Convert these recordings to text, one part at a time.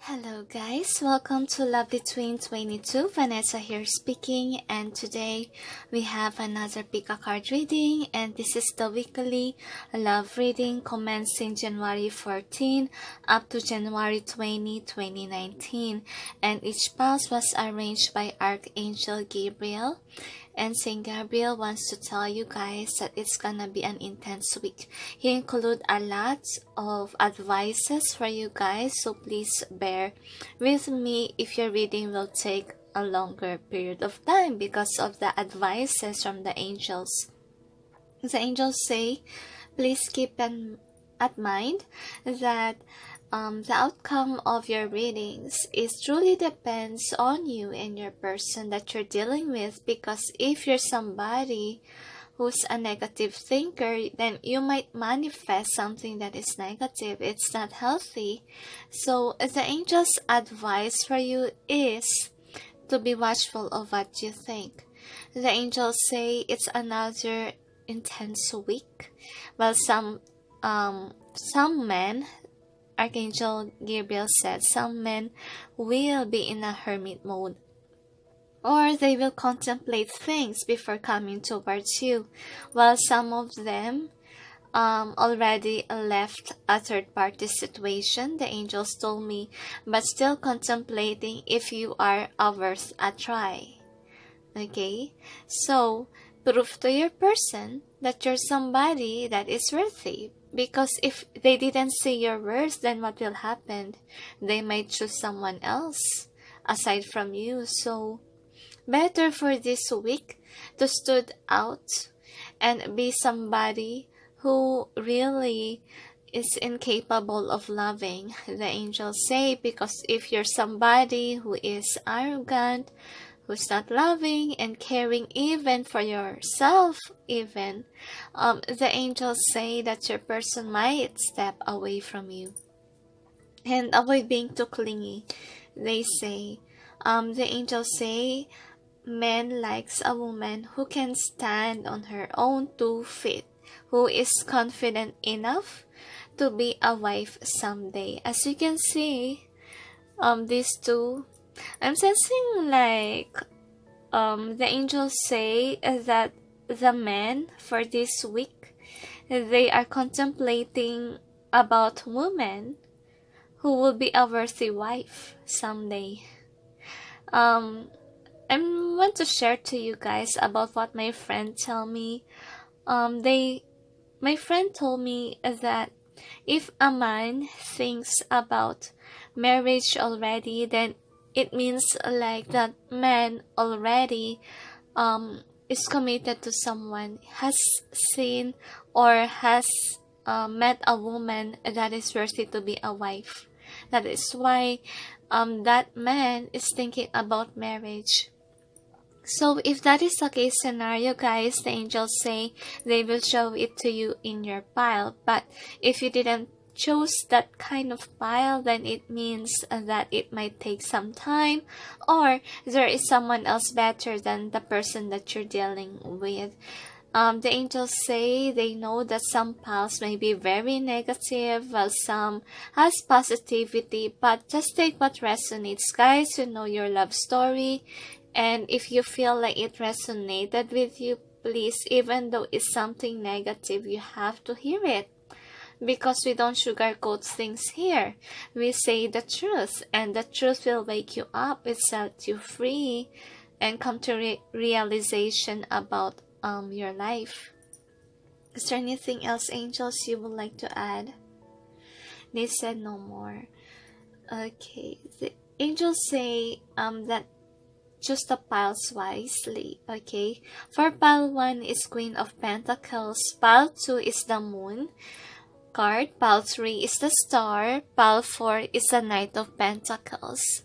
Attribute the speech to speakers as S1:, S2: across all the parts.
S1: Hello guys, welcome to Lovely Twin 22. Vanessa here speaking, and today we have another pick a card reading, and this is the weekly love reading commencing January 14 up to January 20, 2019, and each pulse was arranged by Archangel Gabriel. And Saint Gabriel wants to tell you guys that it's gonna be an intense week. He include a lot of advices for you guys, so please bear with me if your reading will take a longer period of time because of the advices from the angels. The angels say, please keep at mind that the outcome of your readings is truly depends on you and your person that you're dealing with, because if you're somebody who's a negative thinker, then you might manifest something that is negative. It's not healthy. So the angels' advice for you is to be watchful of what you think. The angels say it's another intense week. Well, some men, Archangel Gabriel said, some men will be in a hermit mode, or they will contemplate things before coming towards you, while some of them already left a third-party situation, the angels told me, but still contemplating if you are worth a try. Okay, so prove to your person that you're somebody that is worthy. Because if they didn't see your worth, then what will happen? They might choose someone else aside from you. So, better for this week to stood out and be somebody who really is incapable of loving, the angels say. Because if you're somebody who is arrogant, who's not loving and caring even for yourself even, the angels say that your person might step away from you. And avoid being too clingy, they say. The angels say men likes a woman who can stand on her own 2 feet, who is confident enough to be a wife someday. As you can see, these two, I'm sensing like the angels say that the men for this week, they are contemplating about women who will be a worthy wife someday. I want to share to you guys about what my friend tell me. My friend told me that if a man thinks about marriage already, then it means like that man already is committed to someone, has seen or has met a woman that is worthy to be a wife. That is why that man is thinking about marriage. So if that is the case scenario, guys, the angels say they will show it to you in your pile. But if you didn't choose that kind of pile, then it means that it might take some time, or there is someone else better than the person that you're dealing with. The angels say they know that some piles may be very negative, while some has positivity, but just take what resonates, guys. You know your love story, and if you feel like it resonated with you, please, even though it's something negative, you have to hear it. Because we don't sugarcoat things here. We say the truth, and the truth will wake you up, it set you free, and come to realization about your life. Is there anything else, angels, you would like to add? They said no more. Okay, the angels say that choose the piles wisely. Okay, for pile 1 is Queen of Pentacles, pile 2 is the Moon card, pile 3 is the Star, pile 4 is the Knight of Pentacles.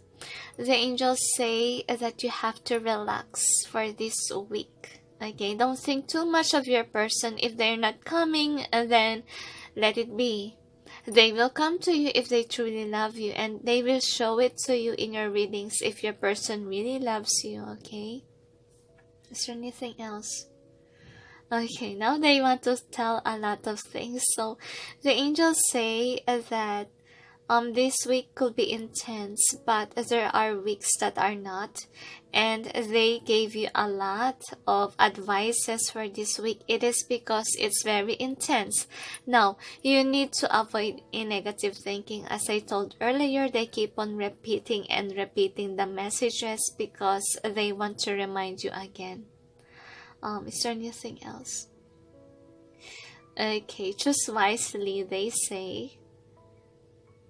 S1: The angels say that you have to relax for this week. Okay, don't think too much of your person. If they're not coming, then let it be. They will come to you if they truly love you, and they will show it to you in your readings if your person really loves you. Okay, is there anything else? Okay, now they want to tell a lot of things. So the angels say that This week could be intense, but there are weeks that are not, and they gave you a lot of advices for this week. It is because it's very intense. Now, you need to avoid a negative thinking. As I told earlier, they keep on repeating and repeating the messages because they want to remind you again. Is there anything else? Okay, choose wisely, they say.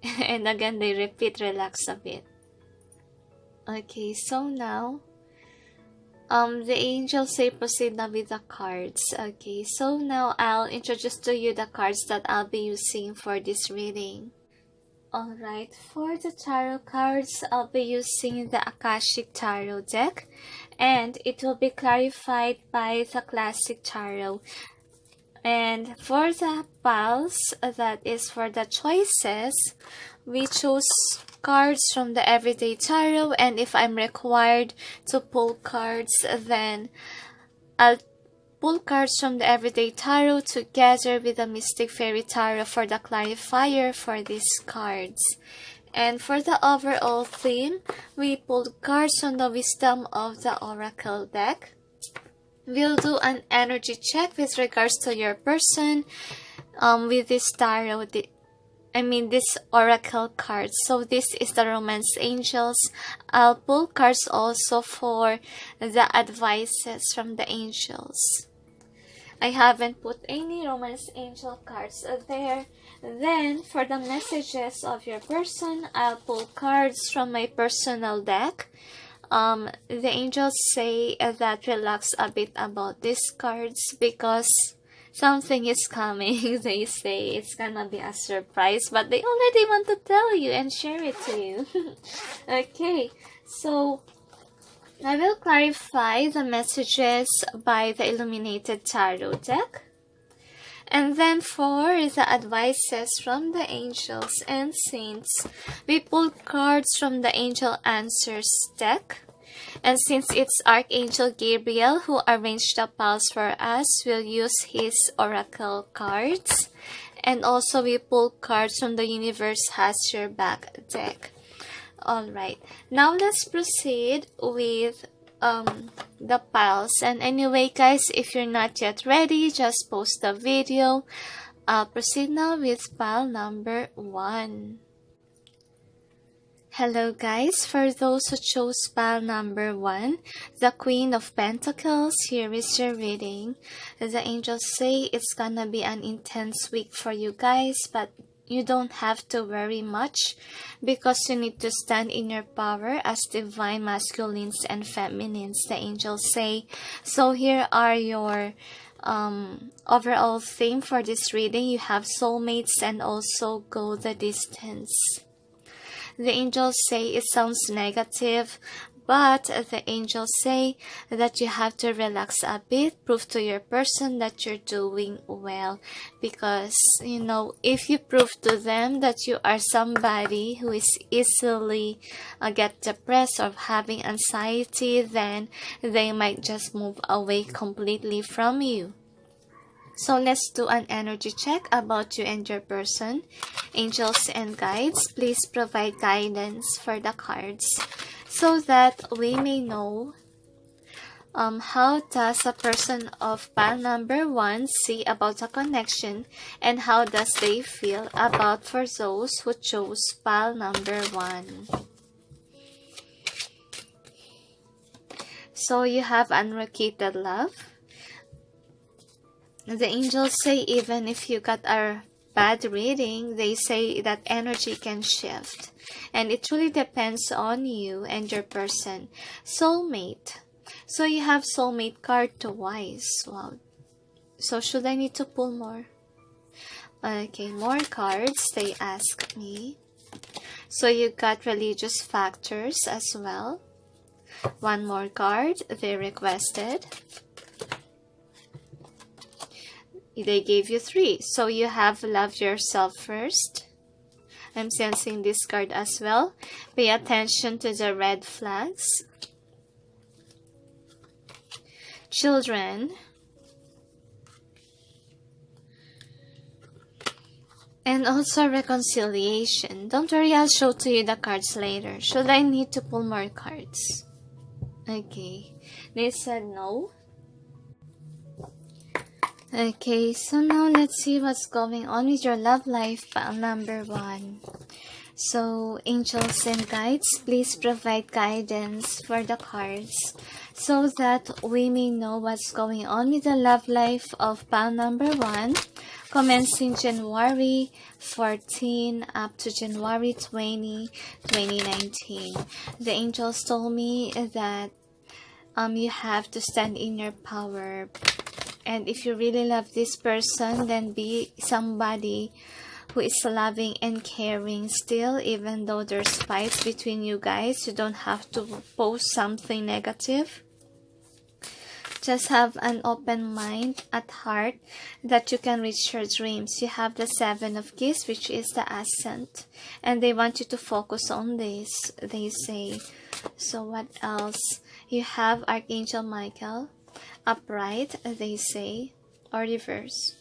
S1: And again, they repeat, relax a bit. Okay, so now, the angels say proceed now with the cards. Okay, so now I'll introduce to you the cards that I'll be using for this reading. Alright, for the tarot cards, I'll be using the Akashic Tarot deck, and it will be clarified by the Classic Tarot. And for the piles, that is for the choices, we choose cards from the Everyday Tarot, and if I'm required to pull cards, then I'll pull cards from the Everyday Tarot together with the Mystic Fairy Tarot for the clarifier for these cards. And for the overall theme, we pulled cards from the Wisdom of the Oracle deck. We'll do an energy check with regards to your person with this tarot, this oracle cards. So this is the Romance Angels. I'll pull cards also for the advices from the angels. I haven't put any Romance Angel cards there. Then for the messages of your person, I'll pull cards from my personal deck. The angels say that relax a bit about these cards because something is coming. They say it's gonna be a surprise, but they already want to tell you and share it to you. Okay, so I will clarify the messages by the Illuminated Tarot deck. And then for the advices from the angels and saints, we pulled cards from the Angel Answers deck. And since it's Archangel Gabriel who arranged the piles for us, we'll use his oracle cards. And also we pulled cards from the Universe Has Your Back deck. Alright, now let's proceed with the piles. And anyway guys, if you're not yet ready, just pause the video. I'll proceed now with pile number 1. Hello guys, for those who chose pile number 1, the Queen of Pentacles, here is your reading. The angels say it's gonna be an intense week for you guys, but you don't have to worry much because you need to stand in your power as divine masculines and feminines, the angels say. So here are your overall theme for this reading. You have soulmates and also go the distance. The angels say it sounds negative, but the angels say that you have to relax a bit, prove to your person that you're doing well. Because, you know, if you prove to them that you are somebody who is easily get depressed or having anxiety, then they might just move away completely from you. So let's do an energy check about you and your person. Angels and guides, please provide guidance for the cards so that we may know how does a person of pile number 1 see about a connection, and how does they feel about for those who chose pile number 1. So you have unrequited love. The angels say even if you got a bad reading, they say that energy can shift. And it really depends on you and your person. Soulmate. So you have soulmate card twice. Wow. So should I need to pull more? Okay, more cards, they ask me. So you got religious factors as well. One more card, they requested. They gave you 3. So you have love yourself first. I'm sensing this card as well. Pay attention to the red flags. Children. And also reconciliation. Don't worry, I'll show to you the cards later. Should I need to pull more cards? Okay. They said no. Okay, so now let's see what's going on with your love life, pile number 1. So, angels and guides, please provide guidance for the cards so that we may know what's going on with the love life of pile number 1, commencing January 14 up to January 20, 2019. The angels told me that you have to stand in your power. And if you really love this person, then be somebody who is loving and caring still, even though there's fights between you guys. You don't have to post something negative. Just have an open mind at heart that you can reach your dreams. You have the 7 of Keys, which is the ascent. And they want you to focus on this, they say. So what else? You have Archangel Michael. Upright, they say, or reverse.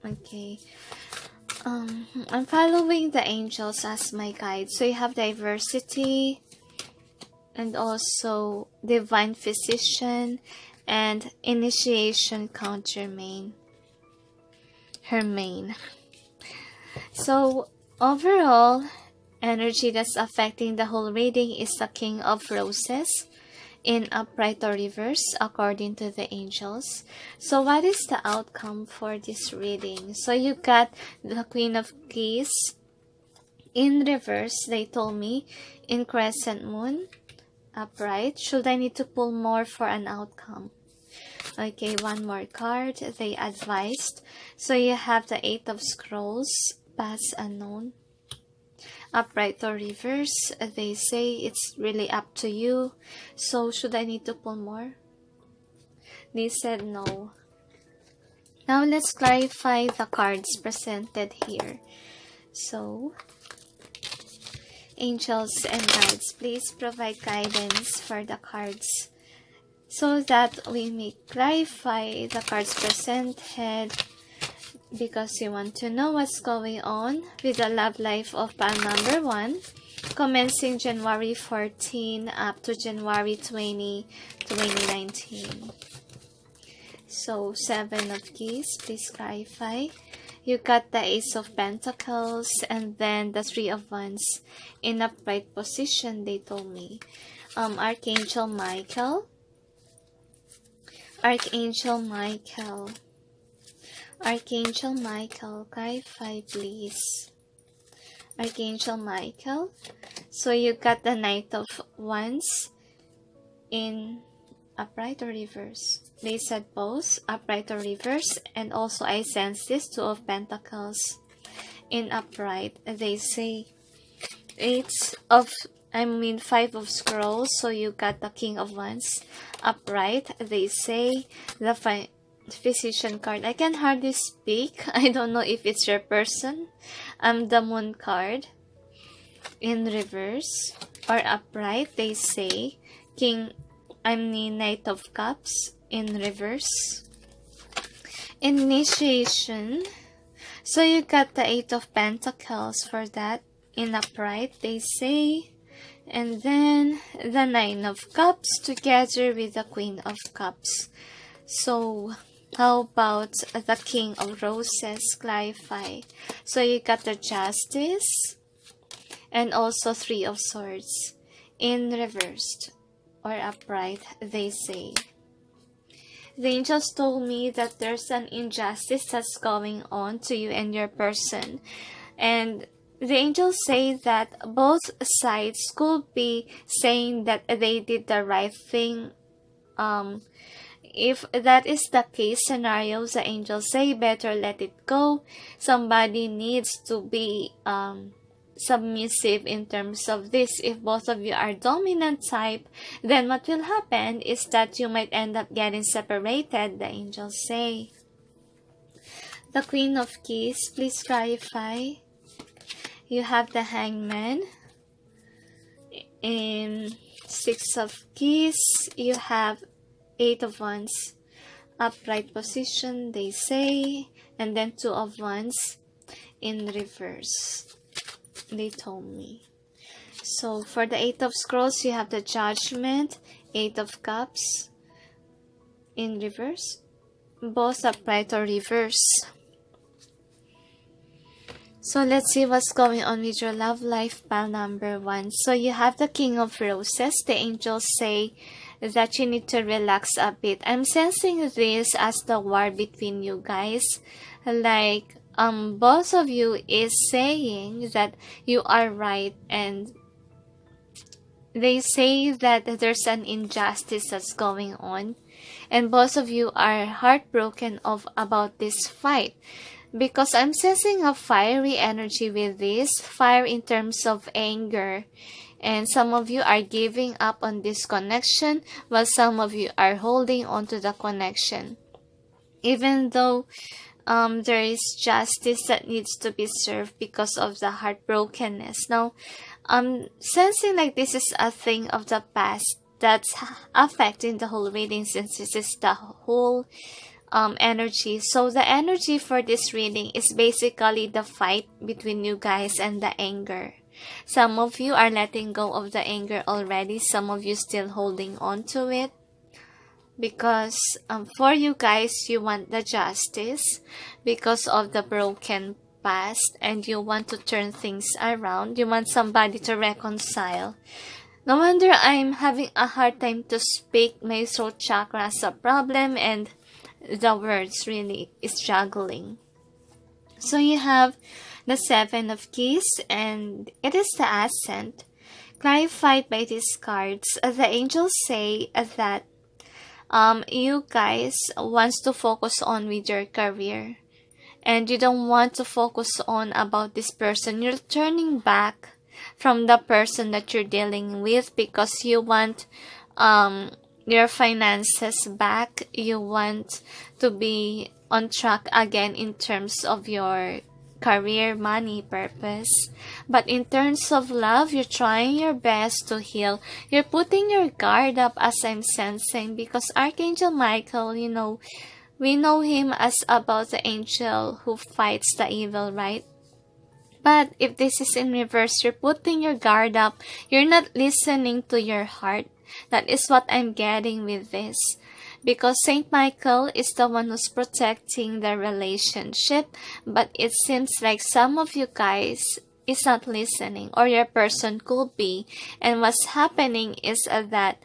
S1: Okay. I'm following the angels as my guide. So you have diversity and also divine physician and initiation countermain. Her main. So overall energy that's affecting the whole reading is the King of Roses in upright or reverse according to the angels. So what is the outcome for this reading? So you got the Queen of Keys in reverse, they told me, in crescent moon, upright. Should I need to pull more for an outcome? Okay, one more card, they advised. So you have the 8 of Scrolls, past unknown. Upright or reverse, they say it's really up to you. So should I need to pull more? They said no. Now let's clarify the cards presented here. So angels and guides, please provide guidance for the cards so that we may clarify the cards presented, because you want to know what's going on with the love life of pile number 1, commencing January 14 up to January 20, 2019. So 7 of Keys, please clarify. You got the Ace of Pentacles and then the 3 of Wands in upright position, they told me. Archangel Michael. Archangel Michael. Archangel Michael, clarify please. Archangel Michael. So you got the Knight of Wands in upright or reverse. They said both, upright or reverse. And also I sense this 2 of Pentacles in upright. They say 5 of Scrolls. So you got the King of Wands upright. They say the Physician card. I can hardly speak. I don't know if it's your person. The Moon card in reverse or upright. They say Knight of Cups in reverse. Initiation. So you got the 8 of Pentacles for that in upright, they say. And then the 9 of Cups together with the Queen of Cups. So how about the King of Roses? Clarify. So you got the Justice and also 3 of Swords in reversed or upright, they say. The angels told me that there's an injustice that's going on to you and your person. And the angels say that both sides could be saying that they did the right thing. If that is the case scenarios, the angels say better let it go. Somebody needs to be submissive in terms of this. If both of you are dominant type, then what will happen is that you might end up getting separated, the angels say. The Queen of Keys, please clarify. You have the Hangman in 6 of Keys. You have 8 of Wands upright position, they say, and then Two of Wands in reverse, they told me. So for the Eight of Scrolls, you have the Judgment, Eight of Cups in reverse, both upright or reverse. So let's see what's going on with your love life, pile number 1. So you have the King of Roses. The angels say that you need to relax a bit. I'm sensing this as the war between you guys. Like, both of you is saying that you are right, and they say that there's an injustice that's going on, and both of you are heartbroken about this fight. Because I'm sensing a fiery energy with this. Fire in terms of anger. And some of you are giving up on this connection, while some of you are holding on to the connection. Even though there is justice that needs to be served because of the heartbrokenness. Now, I'm sensing like this is a thing of the past that's affecting the whole reading, since this is the whole energy. So the energy for this reading is basically the fight between you guys and the anger. Some of you are letting go of the anger already. Some of you still holding on to it. Because for you guys, you want the justice because of the broken past, and you want to turn things around. You want somebody to reconcile. No wonder I'm having a hard time to speak. My throat chakra has a problem, and the words really is juggling. So you have the Seven of Keys, and it is the Ascent. Clarified by these cards, the angels say that you guys wants to focus on with your career, and you don't want to focus on about this person. You're turning back from the person that you're dealing with because you want your finances back. You want to be on track again in terms of your career, money, purpose. But in terms of love, you're trying your best to heal. You're putting your guard up, as I'm sensing, because Archangel Michael, you know, we know him as about the angel who fights the evil, right? But if this is in reverse, you're putting your guard up. You're not listening to your heart. That is what I'm getting with this. Because Saint Michael is the one who's protecting the relationship. But it seems like some of you guys is not listening. Or your person could be. And what's happening is that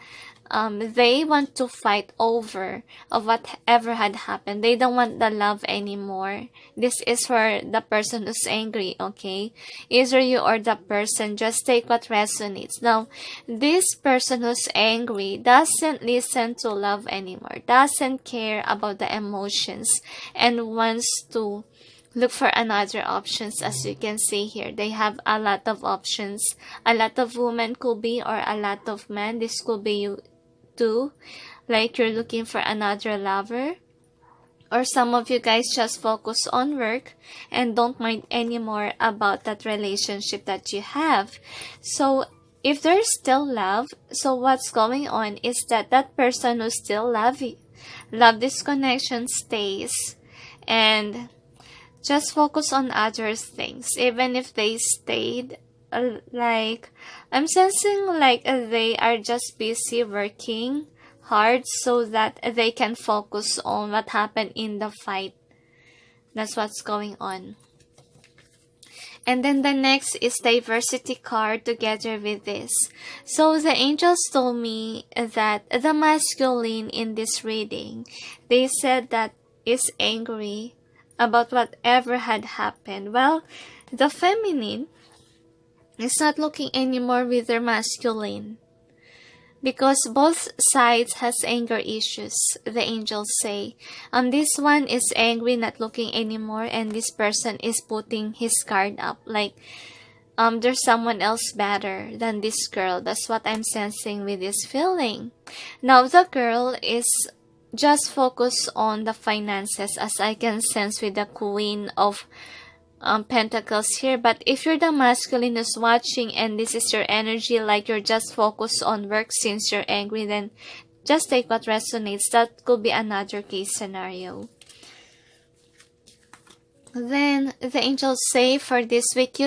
S1: they want to fight over of whatever had happened. They don't want the love anymore. This is for the person who's angry, okay? Either you or the person, just take what resonates. Now, this person who's angry doesn't listen to love anymore, doesn't care about the emotions, and wants to look for another options. As you can see here, they have a lot of options. A lot of women could be, or a lot of men. This could be you too, like you're looking for another lover. Or some of you guys just focus on work and don't mind anymore about that relationship that you have. So if there's still love, so what's going on is that that person who still love this connection stays, and just focus on other things. Even if they stayed, like I'm sensing like they are just busy working hard so that they can focus on what happened in the fight. That's what's going on. And then the next is diversity card together with this. So the angels told me that the masculine in this reading, they said that is angry about whatever had happened. Well, the feminine is not looking anymore with their masculine, because both sides has anger issues, the angels say. This one is angry, not looking anymore, and this person is putting his guard up, like there's someone else better than this girl. That's what I'm sensing with this feeling. Now the girl is just focused on the finances, as I can sense with the Queen of Pentacles here. But if you're the masculine who's watching and this is your energy, like you're just focused on work since you're angry, then just take what resonates. That could be another case scenario. Then the angels say for this week,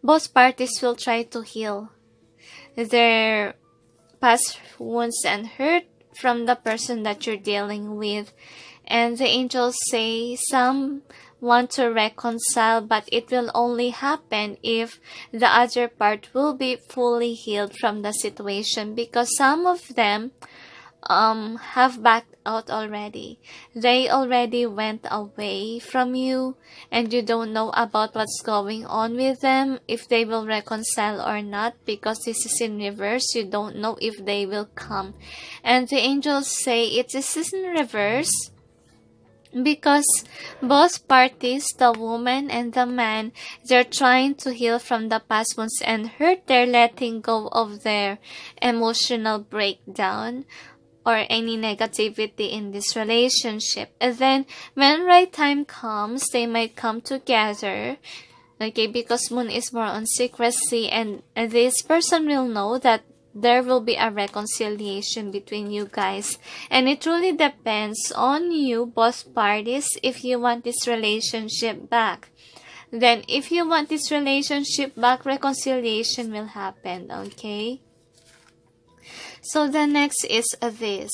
S1: both parties will try to heal their past wounds and hurt from the person that you're dealing with. And the angels say some want to reconcile, but it will only happen if the other part will be fully healed from the situation, because some of them have backed out already. They already went away from you, and you don't know about what's going on with them, if they will reconcile or not, because this is in reverse. You don't know if they will come. And the angels say it is in reverse because both parties, the woman and the man, they're trying to heal from the past wounds and hurt. They're letting go of their emotional breakdown or any negativity in this relationship. And then when right time comes, they might come together. Okay, because moon is more on secrecy, and this person will know that there will be a reconciliation between you guys. And it really depends on you, both parties, if you want this relationship back. Then if you want this relationship back, reconciliation will happen, okay? So the next is this.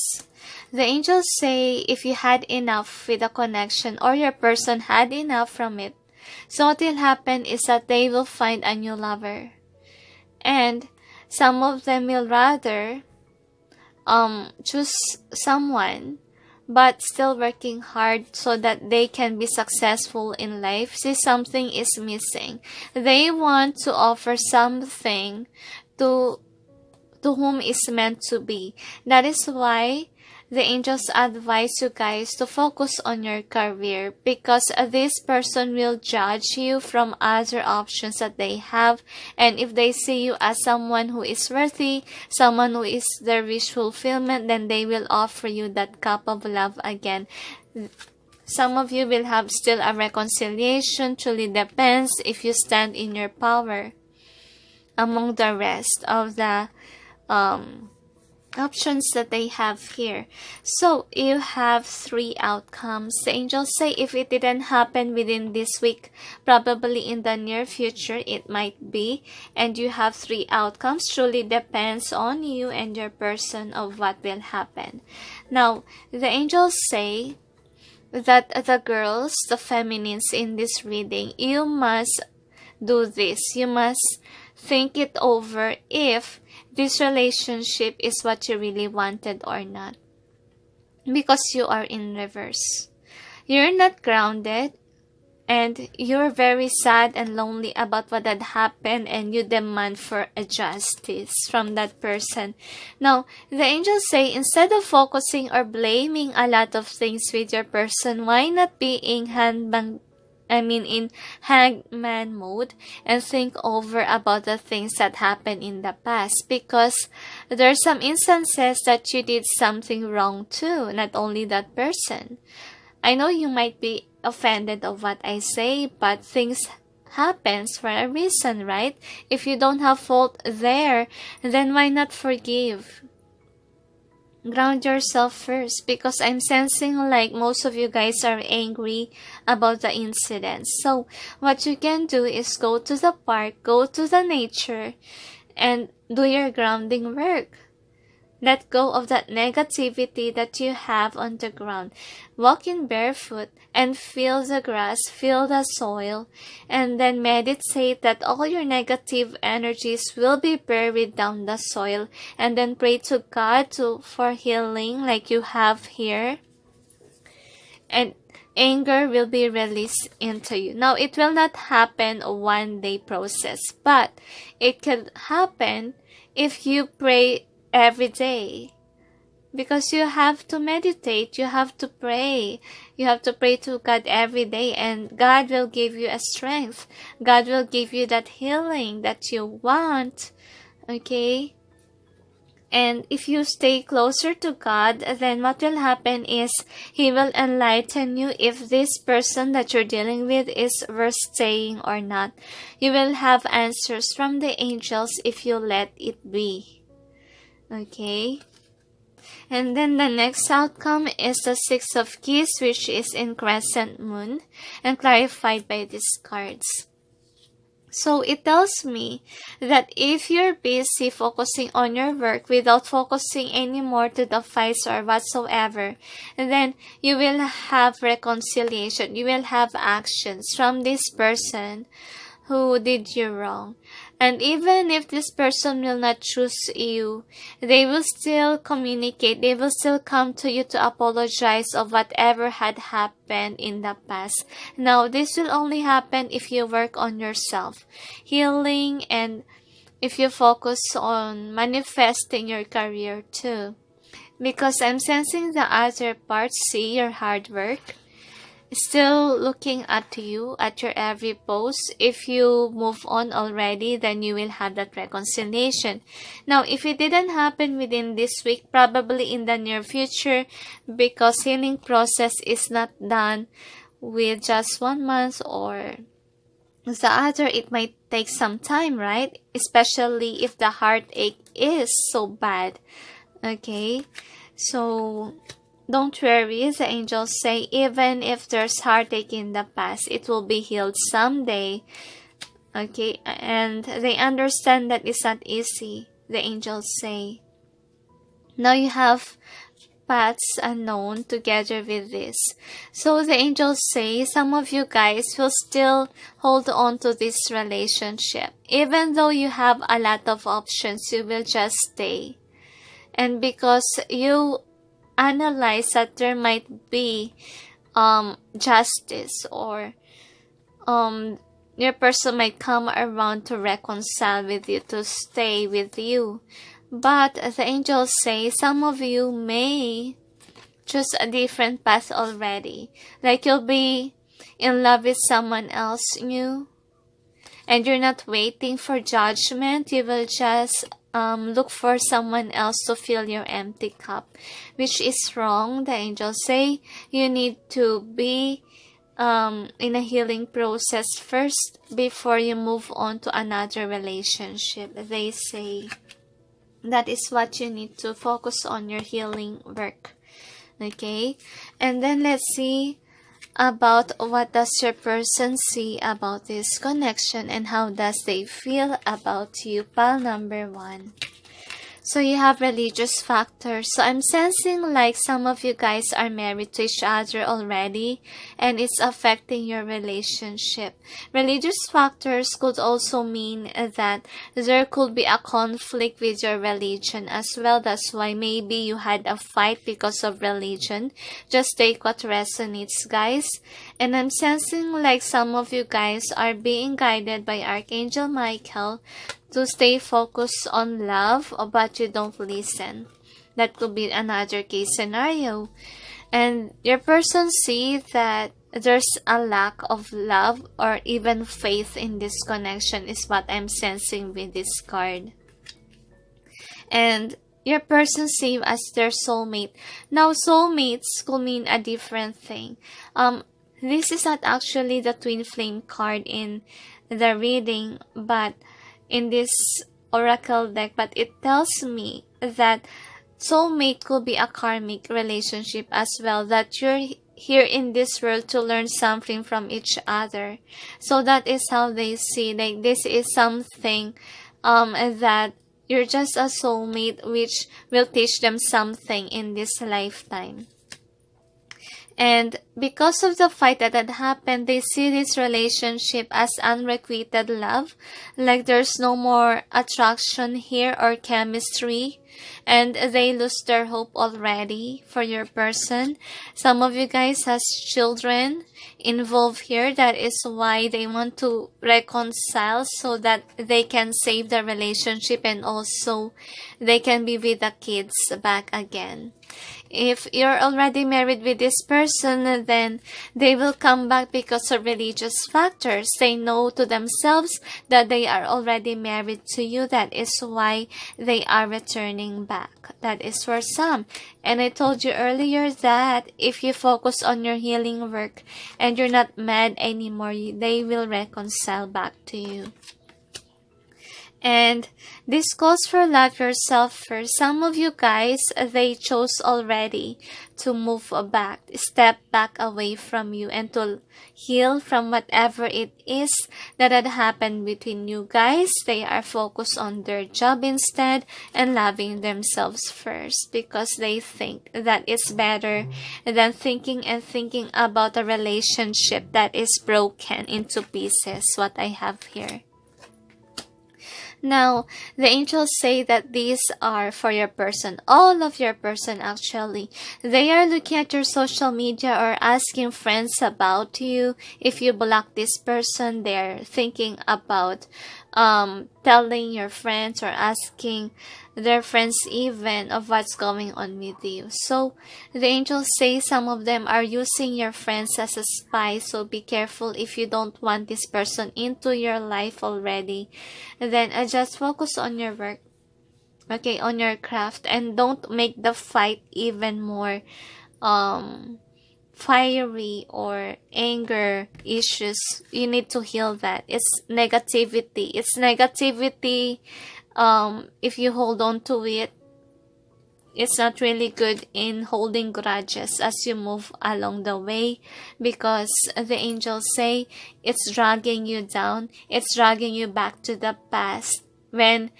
S1: The angels say if you had enough with a connection, or your person had enough from it, so what will happen is that they will find a new lover. And some of them will rather choose someone but still working hard so that they can be successful in life. See, something is missing. They want to offer something to whom is meant to be. That is why the angels advise you guys to focus on your career, because this person will judge you from other options that they have. And if they see you as someone who is worthy, someone who is their wish fulfillment, then they will offer you that cup of love again. Some of you will have still a reconciliation. Truly depends if you stand in your power among the rest of the options that they have here. So you have 3 outcomes. The angels say if it didn't happen within this week, probably in the near future it might be. And you have 3 outcomes. Truly depends on you and your person of what will happen. Now, the angels say that the girls, the feminines in this reading, you must do this. You must think it over if this relationship is what you really wanted or not. Because you are in reverse. You're not grounded, and you're very sad and lonely about what had happened, and you demand for a justice from that person. Now, the angels say instead of focusing or blaming a lot of things with your person, why not be in hangman mode and think over about the things that happened in the past, because there are some instances that you did something wrong too, not only that person. I know you might be offended of what I say, but things happens for a reason, right? If you don't have fault there, then why not forgive? Ground yourself first, because I'm sensing like most of you guys are angry about the incident. So what you can do is go to the park, go to the nature, and do your grounding work. Let go of that negativity that you have on the ground. Walk in barefoot and feel the grass, feel the soil, and then meditate that all your negative energies will be buried down the soil, and then pray to God for healing like you have here. And anger will be released into you. Now, it will not happen a one-day process, but it can happen if you pray every day, because you have to meditate, you have to pray to God every day, and God will give you a strength. God will give you that healing that you want, okay? And if you stay closer to God, then what will happen is He will enlighten you if this person that you're dealing with is worth staying or not. You will have answers from the angels if you let it be. Okay, And then the next outcome is the Six of Keys, which is in Crescent Moon and clarified by these cards. So it tells me that if you're busy focusing on your work without focusing anymore to the fights or whatsoever, then you will have reconciliation. You will have actions from this person who did you wrong. And even if this person will not choose you, they will still communicate. They will still come to you to apologize of whatever had happened in the past. Now, this will only happen if you work on yourself, healing, and if you focus on manifesting your career too. Because I'm sensing the other part, see your hard work, still looking at you, at your every post. If you move on already, then you will have that reconciliation. Now, if it didn't happen within this week, probably in the near future, because healing process is not done with just 1 month or the other. It might take some time, right? Especially if the heartache is so bad. Okay, so don't worry, the angels say, even if there's heartache in the past, it will be healed someday. Okay, and they understand that it's not easy, the angels say. Now you have paths unknown together with this. So the angels say some of you guys will still hold on to this relationship. Even though you have a lot of options, you will just stay. And because you analyze that there might be justice, or your person might come around to reconcile with you, to stay with you. But the angels say some of you may choose a different path already. Like you'll be in love with someone else new, and you're not waiting for judgment. You will just look for someone else to fill your empty cup, which is wrong. The angels say you need to be in a healing process first before you move on to another relationship. They say that is what you need to focus on, your healing work. Okay, and then let's see about what does your person see about this connection and how does they feel about you. Pile number 1. So you have religious factors. So I'm sensing like some of you guys are married to each other already, and it's affecting your relationship. Religious factors could also mean that there could be a conflict with your religion as well. That's why maybe you had a fight because of religion. Just take what resonates, guys. And I'm sensing like some of you guys are being guided by Archangel Michael to stay focused on love, but you don't listen. That could be another case scenario. And your person sees that there's a lack of love or even faith in this connection, is what I'm sensing with this card. And your person sees as their soulmate. Now, soulmates could mean a different thing. This is not actually the twin flame card in the reading, but in this oracle deck, but it tells me that soulmate could be a karmic relationship as well, that you're here in this world to learn something from each other. So that is how they see, like this is something that you're just a soulmate which will teach them something in this lifetime. And because of the fight that had happened, they see this relationship as unrequited love. Like there's no more attraction here or chemistry. And they lose their hope already for your person. Some of you guys has children involved here. That is why they want to reconcile so that they can save the relationship and also they can be with the kids back again. If you're already married with this person, then they will come back because of religious factors. They know to themselves that they are already married to you. That is why they are returning back. That is for some. And I told you earlier that if you focus on your healing work and you're not mad anymore, they will reconcile back to you. And this calls for love yourself first. Some of you guys, they chose already to move back, step back away from you, and to heal from whatever it is that had happened between you guys. They are focused on their job instead and loving themselves first, because they think that it's better than thinking about a relationship that is broken into pieces, what I have here. Now, the angels say that these are for your person, all of your person actually. They are looking at your social media or asking friends about you. If you block this person, they're thinking about telling your friends or asking their friends even of what's going on with you. So the angels say some of them are using your friends as a spy, so be careful if you don't want this person into your life already. Then just focus on your work, okay, on your craft, and don't make the fight even more fiery or anger issues. You need to heal that. It's negativity. If you hold on to it, it's not really good in holding grudges as you move along the way, because the angels say it's dragging you down, it's dragging you back to the past. When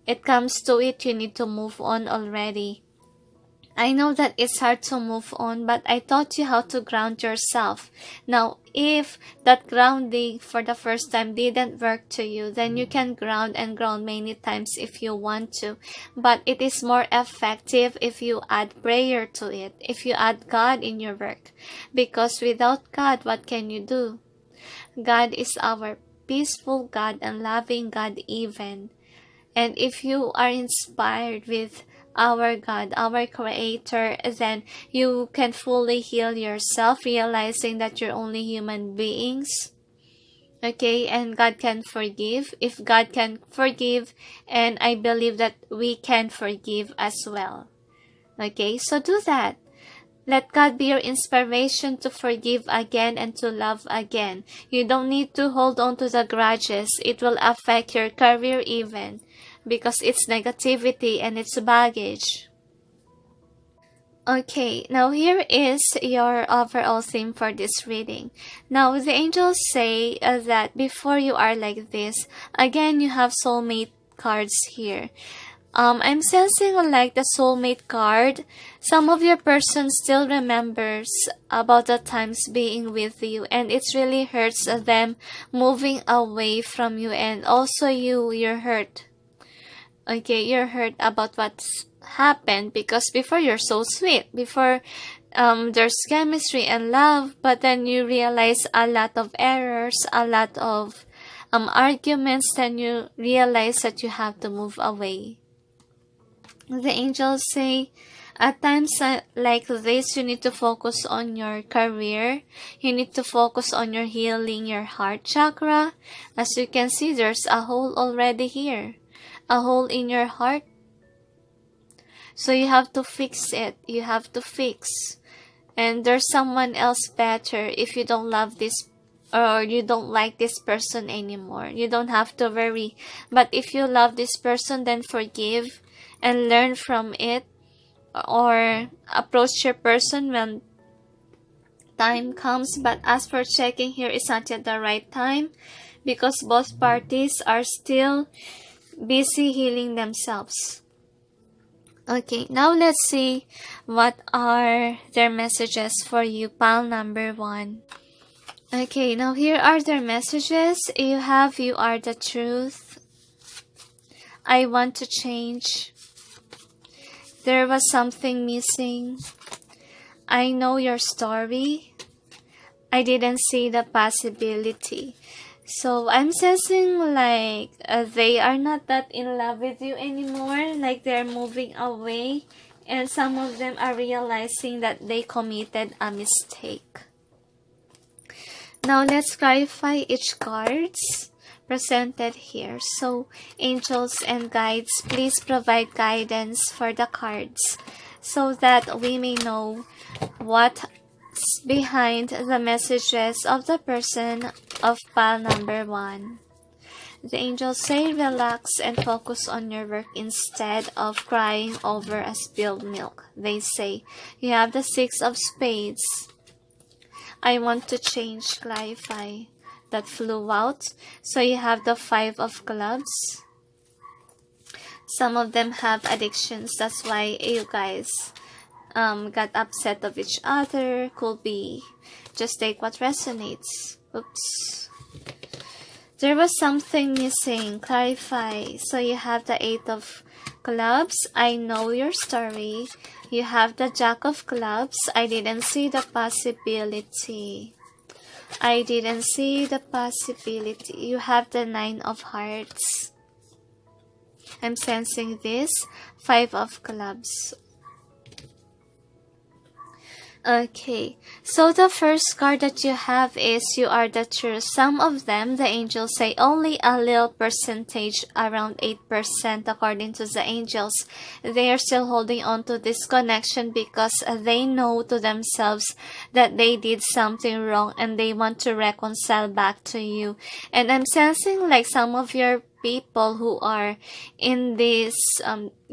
S1: it comes to it, you need to move on already. I know that it's hard to move on, but I taught you how to ground yourself. Now, if that grounding for the first time didn't work to you, then you can ground and ground many times if you want to. But it is more effective if you add prayer to it, if you add God in your work. Because without God, what can you do? God is our peaceful God and loving God even. And if you are inspired with our God, our Creator, then you can fully heal yourself, realizing that you're only human beings. Okay, and God can forgive. If God can forgive, and I believe that we can forgive as well. Okay, so do that. Let God be your inspiration to forgive again and to love again. You don't need to hold on to the grudges. It will affect your career even, because it's negativity and it's baggage. Okay, now here is your overall theme for this reading. Now, the angels say that before you are like this, again, you have soulmate cards here. I'm sensing like the soulmate card. Some of your person still remembers about the times being with you, and it really hurts them moving away from you, and also you're hurt. Okay, you're hurt about what's happened, because before you're so sweet, before there's chemistry and love, but then you realize a lot of errors, a lot of arguments, then you realize that you have to move away. The angels say at times like this, you need to focus on your career. You need to focus on your healing your heart chakra. As you can see, there's a hole already here. A hole in your heart. So you have to fix it. You have to fix. And there's someone else better if you don't love this or you don't like this person anymore. You don't have to worry. But if you love this person, then forgive and learn from it, or approach your person when time comes. But as for checking here, it's not yet the right time, because both parties are still busy healing themselves. Okay, now let's see what are their messages for you, pile number 1. Okay, now here are their messages. You are the truth. I want to change. There was something missing. I know your story. I didn't see the possibility. So I'm sensing like they are not that in love with you anymore. Like they're moving away. And some of them are realizing that they committed a mistake. Now let's clarify each cards presented here. So angels and guides, please provide guidance for the cards so that we may know what's behind the messages of the person of pile number 1. The angels say relax and focus on your work instead of crying over a spilled milk. They say you have the 6 of spades. I want to change, clarify. That flew out. So you have the 5 of clubs. Some of them have addictions. That's why you guys got upset of each other. Could be. Just take what resonates. Oops. There was something missing. Clarify. So you have the 8 of clubs. I know your story. You have the Jack of clubs. I didn't see the possibility. I didn't see the possibility. You have the 9 of hearts. I'm sensing this. 5 of clubs. Okay, so the first card that you have is you are the truth. Some of them, the angels say only a little percentage, around 8% according to the angels. They are still holding on to this connection because they know to themselves that they did something wrong and they want to reconcile back to you. And I'm sensing like some of your people who are in this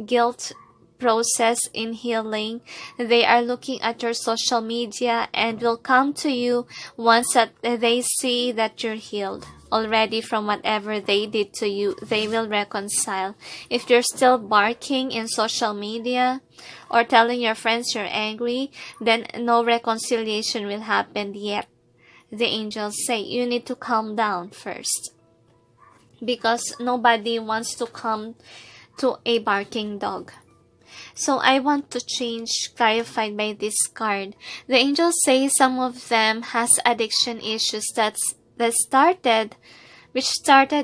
S1: guilt process in healing, they are looking at your social media and will come to you once that they see that you're healed already from whatever they did to you. They will reconcile. If you're still barking in social media or telling your friends you're angry, then no reconciliation will happen yet. The angels say you need to calm down first, because nobody wants to come to a barking dog. So I want to change, clarified by this card. The angels say some of them has addiction issues that started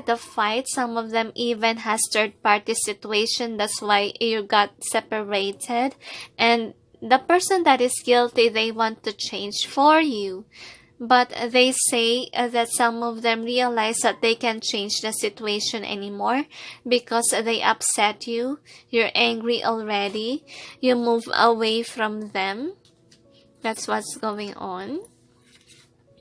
S1: the fight. Some of them even has third party situation. That's why you got separated. And the person that is guilty, they want to change for you. But they say that some of them realize that they can't change the situation anymore because they upset you. You're angry already. You move away from them. That's what's going on.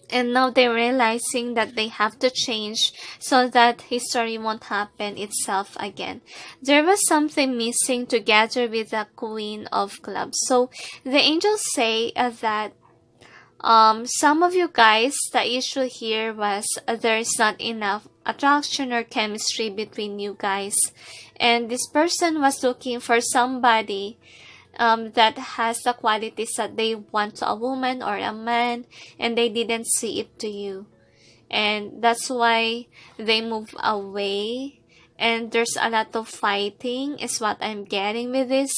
S1: And now they're realizing that they have to change so that history won't happen itself again. There was something missing together with the Queen of Clubs. So the angels say that some of you guys, the issue here was there is not enough attraction or chemistry between you guys. And this person was looking for somebody that has the qualities that they want to a woman or a man, and they didn't see it to you. And that's why they move away. And there's a lot of fighting is what I'm getting with this,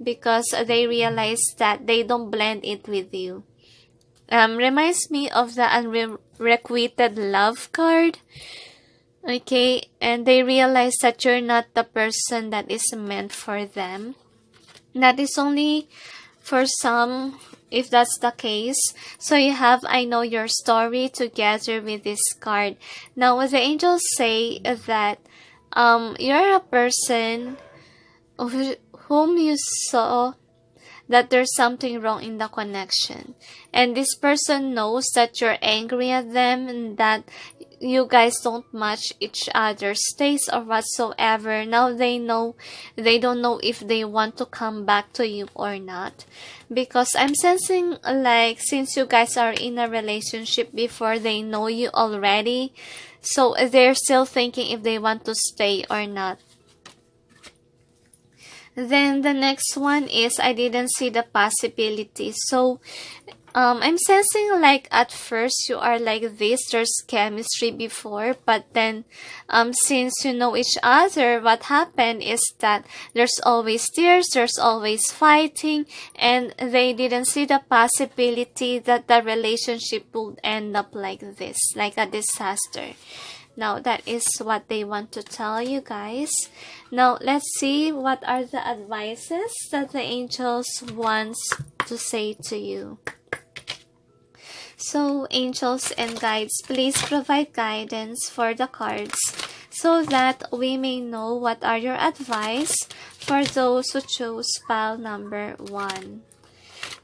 S1: because they realize that they don't blend it with you. Reminds me of the unrequited love card. Okay, and they realize that you're not the person that is meant for them. That is only for some, if that's the case. So you have I know your story together with this card. Now the angels say that you're a person whom you saw that there's something wrong in the connection. And this person knows that you're angry at them and that you guys don't match each other's taste or whatsoever. Now they know, they don't know if they want to come back to you or not. Because I'm sensing like since you guys are in a relationship before, they know you already. So they're still thinking if they want to stay or not. Then the next one is I didn't see the possibility. So I'm sensing like at first you are like this, there's chemistry before, but then since you know each other, what happened is that there's always tears, there's always fighting, and they didn't see the possibility that the relationship would end up like this, like a disaster. Now, that is what they want to tell you guys. Now, let's see what are the advices that the angels want to say to you. So, angels and guides, please provide guidance for the cards so that we may know what are your advice for those who chose pile number 1.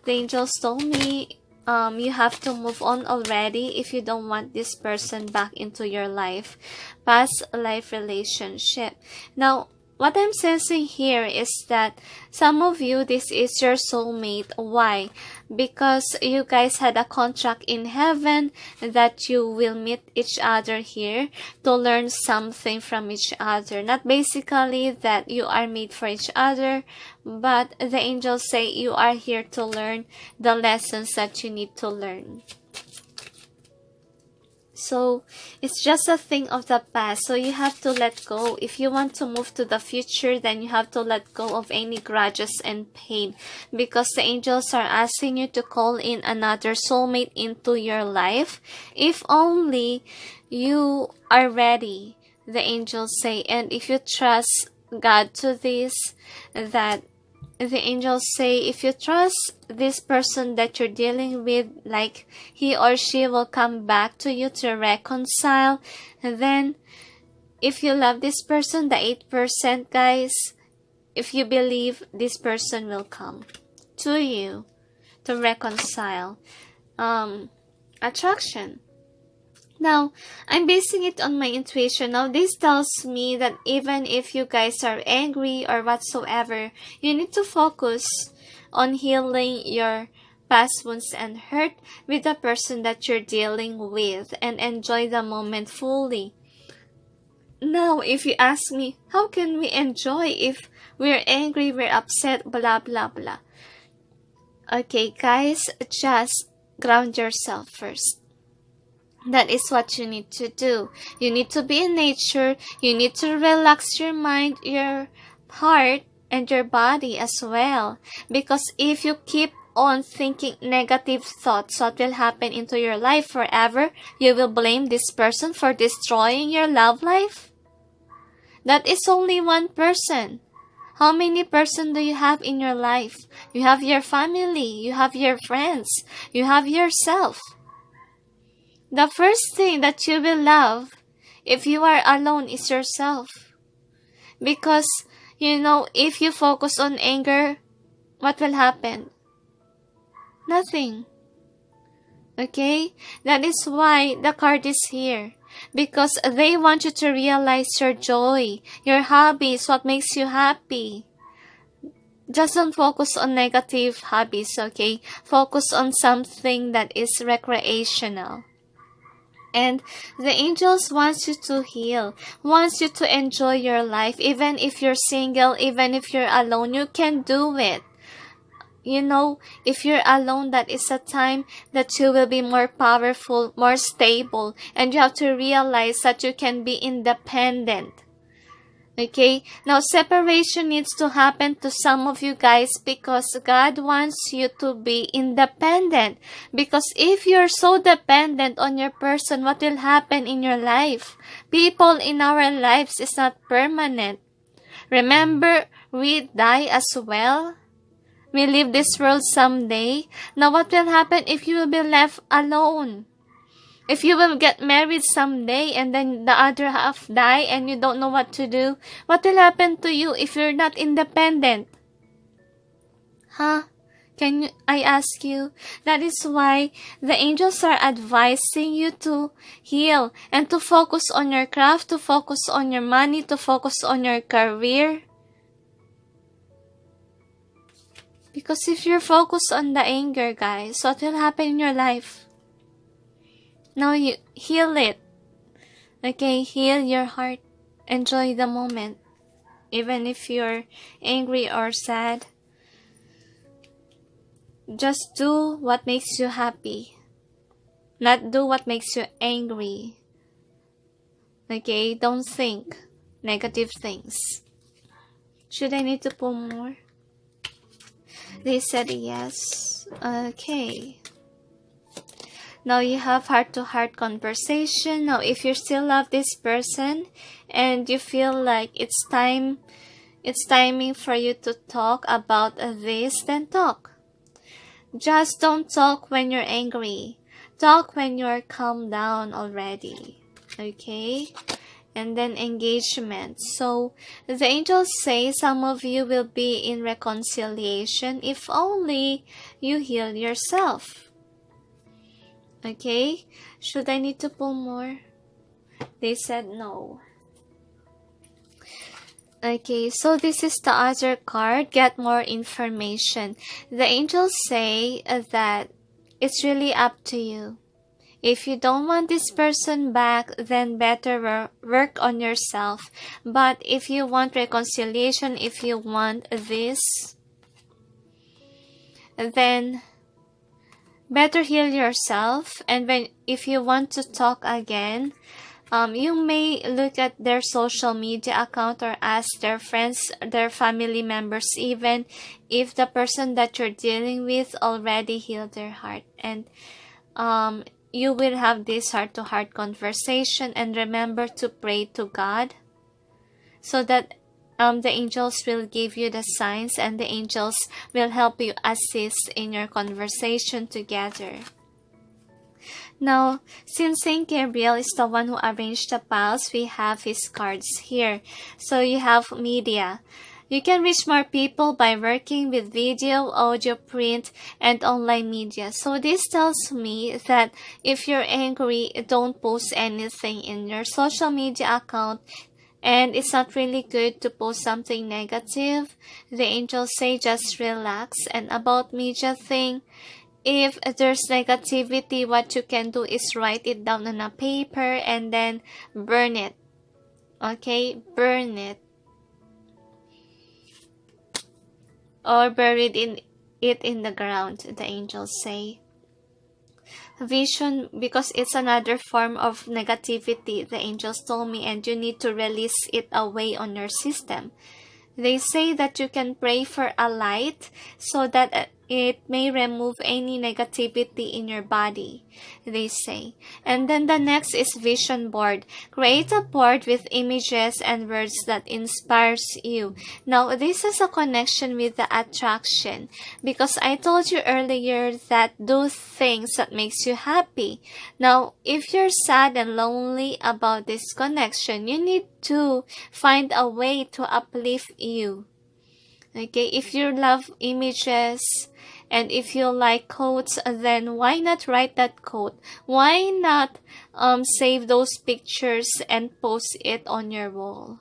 S1: The angels told me you have to move on already if you don't want this person back into your life. Past life relationship. Now, what I'm sensing here is that some of you, this is your soulmate. Why? Because you guys had a contract in heaven that you will meet each other here to learn something from each other. Not basically that you are made for each other, but the angels say you are here to learn the lessons that you need to learn. So, it's just a thing of the past. So, you have to let go. If you want to move to the future, then you have to let go of any grudges and pain. Because the angels are asking you to call in another soulmate into your life. If only you are ready, the angels say. And if you trust God to this, that the angels say if you trust this person that you're dealing with, like he or she will come back to you to reconcile. And then if you love this person, the 8%, guys, if you believe, this person will come to you to reconcile. Attraction. Now, I'm basing it on my intuition. Now, this tells me that even if you guys are angry or whatsoever, you need to focus on healing your past wounds and hurt with the person that you're dealing with and enjoy the moment fully. Now, if you ask me, how can we enjoy if we're angry, we're upset, blah, blah, blah? Okay, guys, just ground yourself first. That is what you need to do. You need to be in nature. You need to relax your mind, your heart, and your body as well. Because if you keep on thinking negative thoughts, what will happen into your life forever? You will blame this person for destroying your love life? That is only one person. How many persons do you have in your life? You have your family. You have your friends. You have yourself. The first thing that you will love if you are alone is yourself. Because, if you focus on anger, what will happen? Nothing. Okay? That is why the card is here. Because they want you to realize your joy, your hobbies, what makes you happy. Just don't focus on negative hobbies, okay? Focus on something that is recreational. And the angels wants you to heal, wants you to enjoy your life. Even if you're single, even if you're alone, you can do it. If you're alone, that is a time that you will be more powerful, more stable. And you have to realize that you can be independent. Okay, now separation needs to happen to some of you guys because God wants you to be independent. Because if you're so dependent on your person, what will happen in your life? People in our lives is not permanent. Remember, we die as well. We leave this world someday. Now what will happen if you will be left alone? If you will get married someday and then the other half die and you don't know what to do, what will happen to you if you're not independent? I ask you? That is why the angels are advising you to heal and to focus on your craft, to focus on your money, to focus on your career. Because if you're focused on the anger, guys, what will happen in your life? Now you heal it. Okay, heal your heart. Enjoy the moment. Even if you're angry or sad. Just do what makes you happy. Not do what makes you angry. Okay, don't think negative things. Should I need to pull more? They said yes. Okay. Now you have heart-to-heart conversation. Now if you still love this person and you feel like it's timing for you to talk about this, then talk. Just don't talk when you're angry. Talk when you're calmed down already. Okay? And then engagement. So the angels say some of you will be in reconciliation if only you heal yourself. Okay, should I need to pull more? They said no. Okay, so this is the other card. Get more information. The angels say that it's really up to you. If you don't want this person back, then better work on yourself. But if you want reconciliation, if you want this, then better heal yourself. And if you want to talk again, you may look at their social media account or ask their friends, their family members, even if the person that you're dealing with already healed their heart. And you will have this heart-to-heart conversation, and remember to pray to God so that the angels will give you the signs, and the angels will help you assist in your conversation together. Now, since Saint Gabriel is the one who arranged the piles, we have his cards here. So you have media. You can reach more people by working with video, audio, print, and online media. So this tells me that if you're angry, don't post anything in your social media account. And it's not really good to post something negative. The angels say just relax. And about media thing, if there's negativity, what you can do is write it down on a paper and then burn it. Okay? Burn it. Or buried it in the ground, the angels say. Vision, because it's another form of negativity, the angels told me, and you need to release it away on your system. They say that you can pray for a light so that it may remove any negativity in your body, they say. And then the next is vision board. Create a board with images and words that inspires you. Now, this is a connection with the attraction, because I told you earlier that do things that makes you happy. Now, if you're sad and lonely about this connection, you need to find a way to uplift you. Okay, if you love images and if you like quotes, then why not write that quote? Why not save those pictures and post it on your wall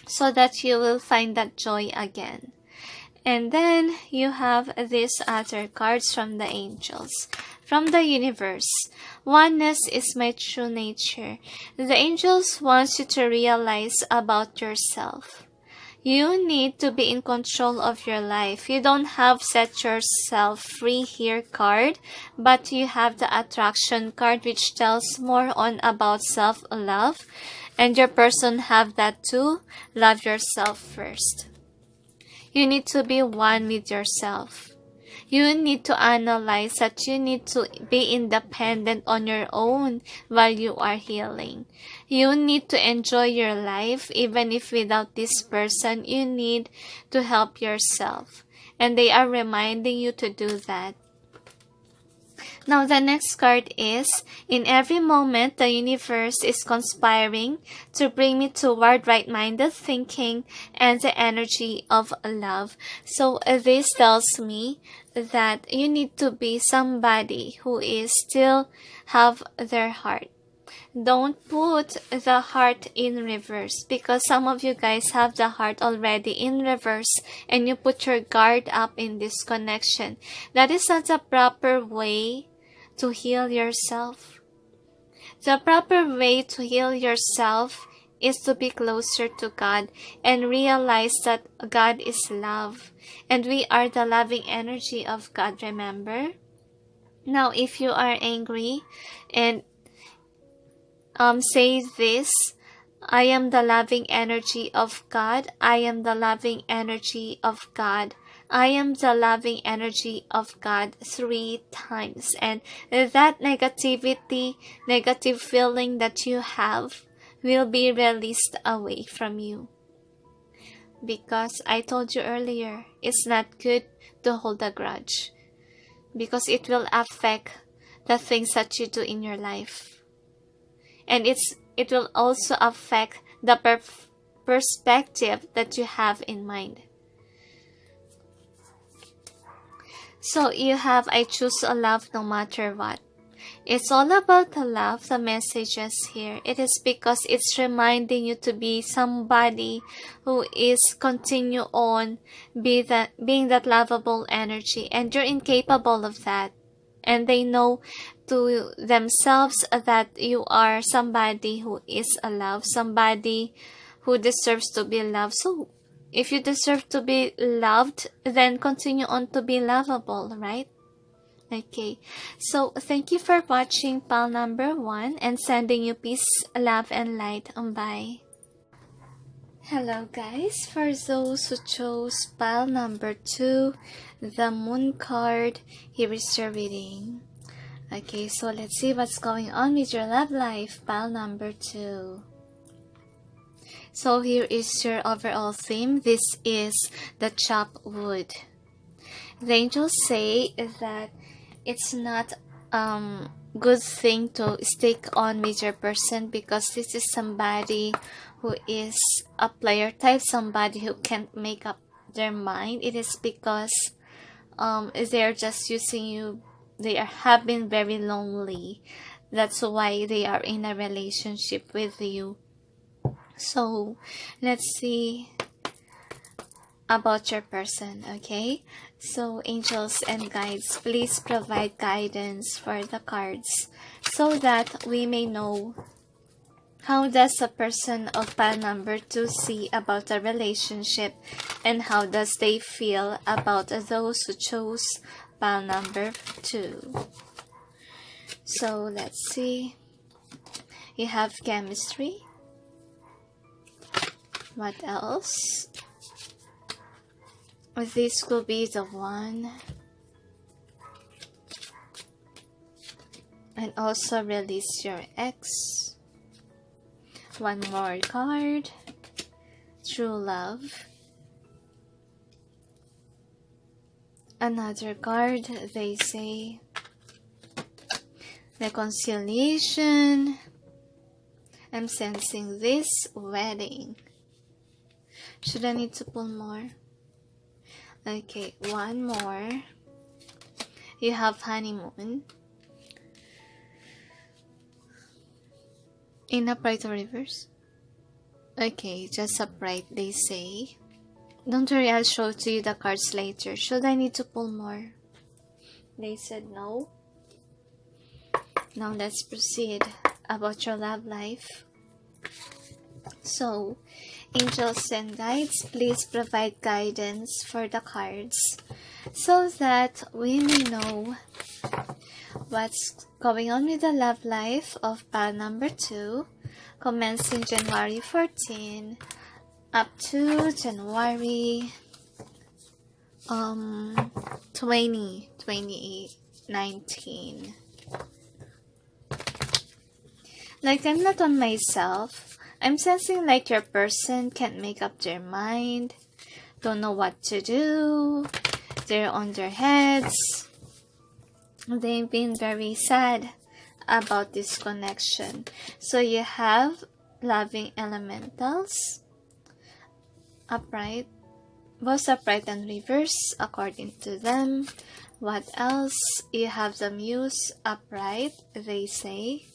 S1: so that you will find that joy again? And then you have these other cards from the angels. From the universe, oneness is my true nature. The angels want you to realize about yourself. You need to be in control of your life. You don't have set yourself free here card, but you have the attraction card, which tells more on about self-love. And your person have that too. Love yourself first. You need to be one with yourself. You need to analyze that you need to be independent on your own while you are healing. You need to enjoy your life even if without this person. You need to help yourself. And they are reminding you to do that. Now the next card is, in every moment the universe is conspiring to bring me toward right-minded thinking and the energy of love. So this tells me that you need to be somebody who is still have their heart. Don't put the heart in reverse, because some of you guys have the heart already in reverse and you put your guard up in this connection. That is not the proper way to heal yourself. The proper way to heal yourself is to be closer to God and realize that God is love and we are the loving energy of God, remember? Now, if you are angry and say this, I am the loving energy of God. I am the loving energy of God. I am the loving energy of God 3 times. And that negativity, negative feeling that you have will be released away from you. Because I told you earlier, it's not good to hold a grudge. Because it will affect the things that you do in your life. And it will also affect the perspective that you have in mind. So you have, I choose a love no matter what. It's all about the love, the messages here. It is because it's reminding you to be somebody who is continue on being that lovable energy, and you're incapable of that. And they know to themselves that you are somebody who is a love, somebody who deserves to be loved. So if you deserve to be loved, then continue on to be lovable, right? Okay, so thank you for watching pile number 1 and sending you peace, love, and light. Bye. Hello guys, for those who chose pile number 2, the moon card, here is your reading. Okay, so let's see what's going on with your love life, pile number 2. So here is your overall theme. This is the chopped wood. The angels say that it's not good thing to stick on with your person, because this is somebody who is a player type, somebody who can't make up their mind. It is because they're just using you. They have been very lonely. That's why they are in a relationship with you. So let's see about your person. Okay, so angels and guides, please provide guidance for the cards so that we may know how does a person of pile number 2 see about the relationship, and how does they feel about those who chose pile number 2. So let's see. You have chemistry. What else? This could be the one. And also release your ex. One more card. True love. Another card, they say reconciliation. I'm sensing this wedding. Should I need to pull more? Okay, one more. You have honeymoon. In upright or reverse? Okay, just upright, they say. Don't worry, I'll show to you the cards later. Should I need to pull more? They said no. Now let's proceed about your love life. So, angels and guides, please provide guidance for the cards so that we may know what's going on with the love life of pile number 2, commencing January 14 up to January 2019. Like, I'm not on myself. I'm sensing like your person can't make up their mind, don't know what to do, they're on their heads. They've been very sad about this connection. So you have loving elementals, upright, both upright and reverse according to them. What else? You have the muse upright, they say.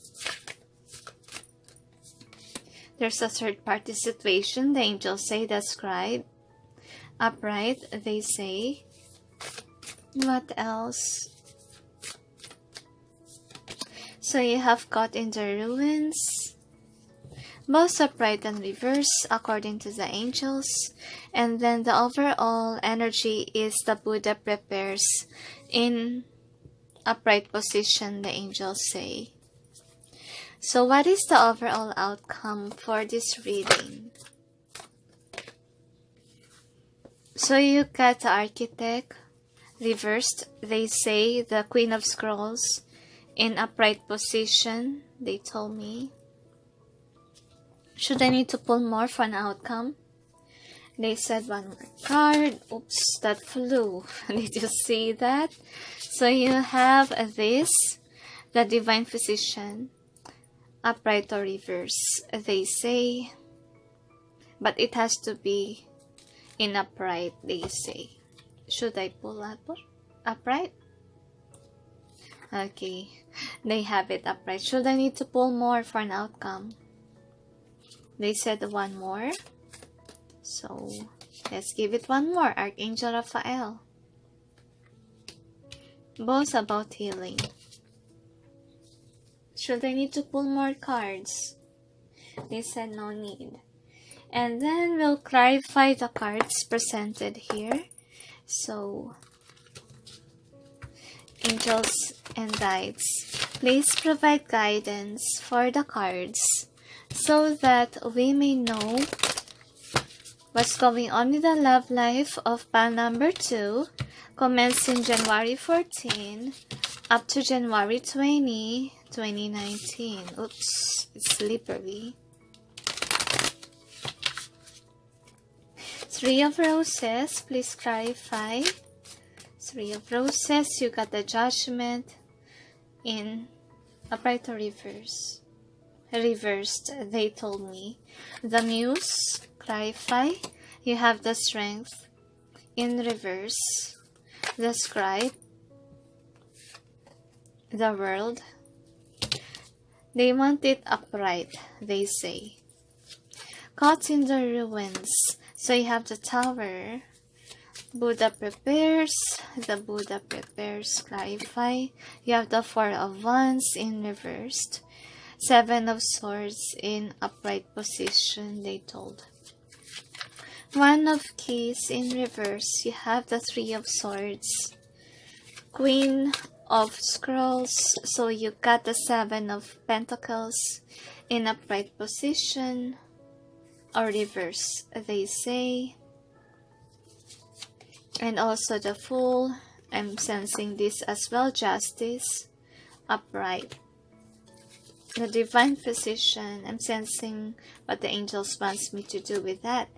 S1: There's a third party situation, the angels say, the scribe upright, they say. What else? So you have caught in the ruins, both upright and reverse according to the angels. And then the overall energy is the Buddha prepares in upright position, the angels say. So what is the overall outcome for this reading? So you got the architect reversed, they say, the Queen of Scrolls in upright position, they told me. Should I need to pull more for an outcome? They said one more card. Oops, that flew. Did you see that? So you have this, the Divine Physician, upright or reverse, they say. But it has to be in upright, they say. Should I pull upright? Okay, they have it upright. Should I need to pull more for an outcome? They said one more. So, let's give it one more. Archangel Raphael. Both about healing. Should I need to pull more cards? They said no need. And then we'll clarify the cards presented here. So, angels and guides, please provide guidance for the cards so that we may know what's going on with the love life of pile number 2, commencing January 14 up to January 20, 2019. Oops, it's slippery. 3 of Roses, please clarify. 3 of Roses, you got the Judgment in upright or reverse. Reversed, they told me. The Muse, clarify. You have the Strength in reverse. The Scribe. The World. They want it upright, they say. Caught in the ruins. So you have the Tower. Buddha prepares. The Buddha prepares, clarify. You have the 4 of Wands in reversed. 7 of Swords in upright position, they told. 1 of Keys in reverse. You have the 3 of Swords. Queen of Scrolls. So you got the 7 of Pentacles in upright position. Or reverse, they say. And also the Fool. I'm sensing this as well. Justice, upright. The Divine Physician. I'm sensing what the angels wants me to do with that.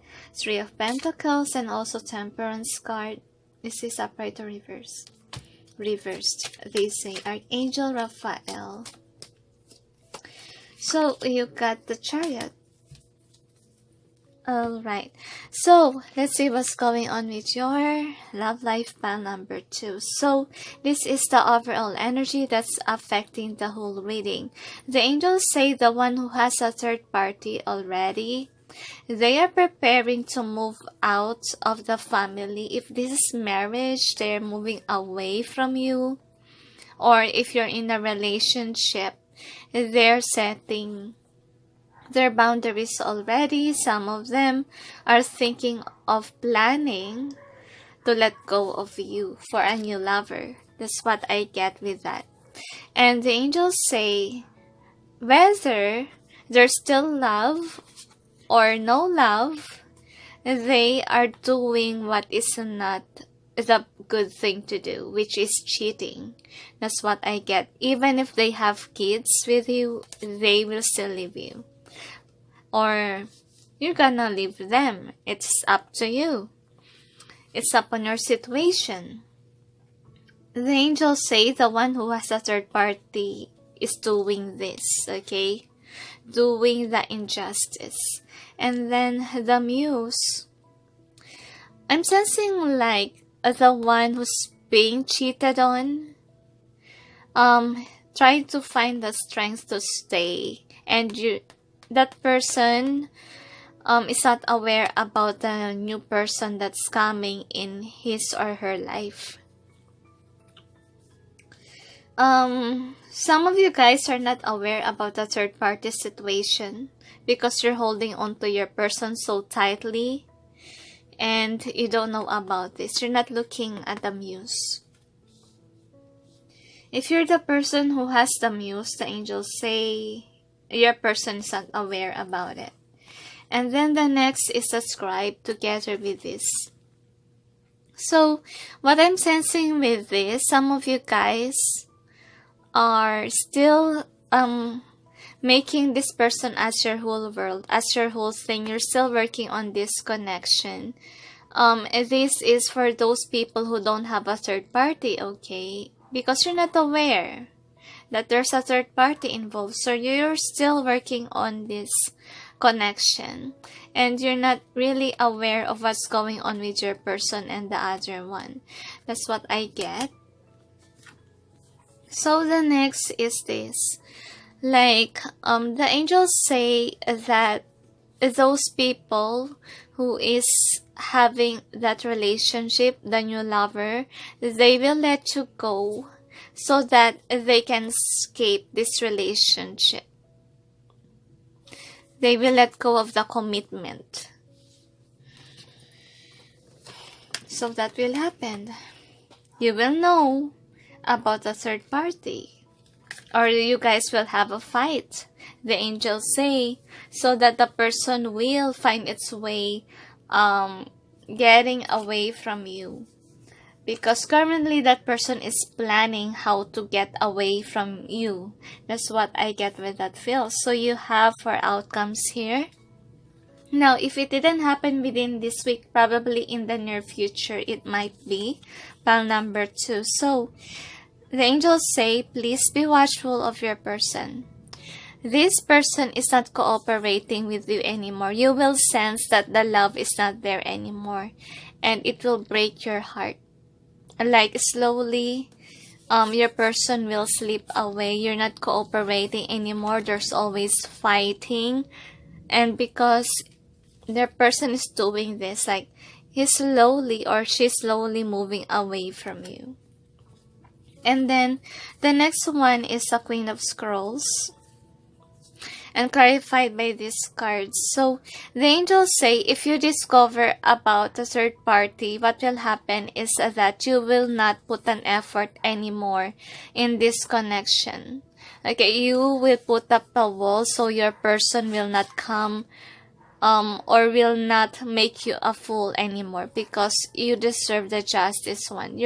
S1: 3 of Pentacles and also Temperance card. Is this upright or reverse? Reversed, they say. Archangel Raphael. So you got the Chariot. Alright, so let's see what's going on with your love life pile number 2. So this is the overall energy that's affecting the whole reading. The angels say the one who has a third party already, they are preparing to move out of the family. If this is marriage, they're moving away from you. Or if you're in a relationship, they're setting their boundaries already. Some of them are thinking of planning to let go of you for a new lover. That's what I get with that. And the angels say whether there's still love or no love, they are doing what is not the good thing to do, which is cheating. That's what I get. Even if they have kids with you, they will still leave you. Or you're gonna leave them. It's up to you. It's up on your situation. The angels say the one who has a third party is doing this, okay? Doing the injustice. And then the Muse. I'm sensing like the one who's being cheated on. Trying to find the strength to stay. And that person is not aware about the new person that's coming in his or her life. Some of you guys are not aware about the third party situation because you're holding on to your person so tightly and you don't know about this. You're not looking at the Muse. If you're the person who has the Muse, the angels say your person is not aware about it. And then the next is the Scribe together with this. So, what I'm sensing with this, some of you guys are still making this person as your whole world, as your whole thing. You're still working on this connection. This is for those people who don't have a third party, okay? Because you're not aware that there's a third party involved. So you're still working on this connection. And you're not really aware of what's going on with your person and the other one. That's what I get. So the next is this. Like, the angels say that those people who is having that relationship, the new lover, they will let you go so that they can escape this relationship. They will let go of the commitment. So that will happen. You will know about the third party. Or you guys will have a fight, the angels say, so that the person will find its way getting away from you. Because currently that person is planning how to get away from you. That's what I get with that feel. So you have 4 outcomes here. Now, if it didn't happen within this week, probably in the near future, it might be pile number 2. So, the angels say, please be watchful of your person. This person is not cooperating with you anymore. You will sense that the love is not there anymore. And it will break your heart. Like slowly, your person will slip away. You're not cooperating anymore. There's always fighting. And because the person is doing this, like he's slowly or she's slowly moving away from you. And then the next one is the Queen of Scrolls, and clarified by these cards. So the angels say if you discover about the third party, what will happen is that you will not put an effort anymore in this connection. Okay, you will put up a wall so your person will not come or will not make you a fool anymore, because you deserve the justice one.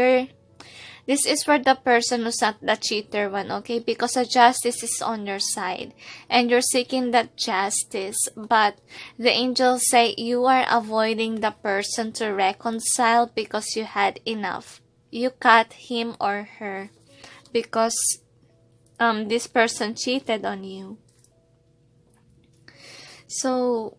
S1: This is for the person who's not the cheater one, okay? Because the justice is on your side. And you're seeking that justice. But the angels say you are avoiding the person to reconcile because you had enough. You cut him or her because this person cheated on you. So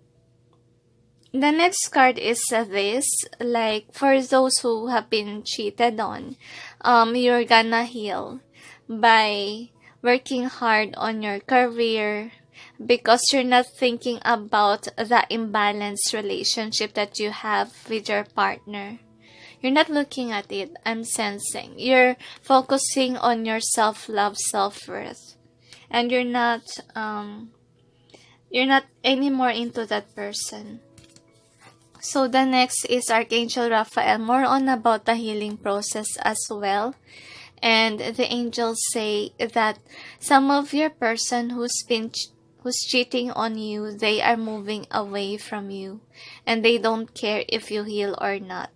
S1: the next card is this, like for those who have been cheated on, you're gonna heal by working hard on your career, because you're not thinking about the imbalanced relationship that you have with your partner. You're not looking at it, I'm sensing. You're focusing on your self-love, self-worth. And you're not anymore into that person. So the next is Archangel Raphael, more on about the healing process as well. And the angels say that some of your person who's cheating on you, they are moving away from you, and they don't care if you heal or not.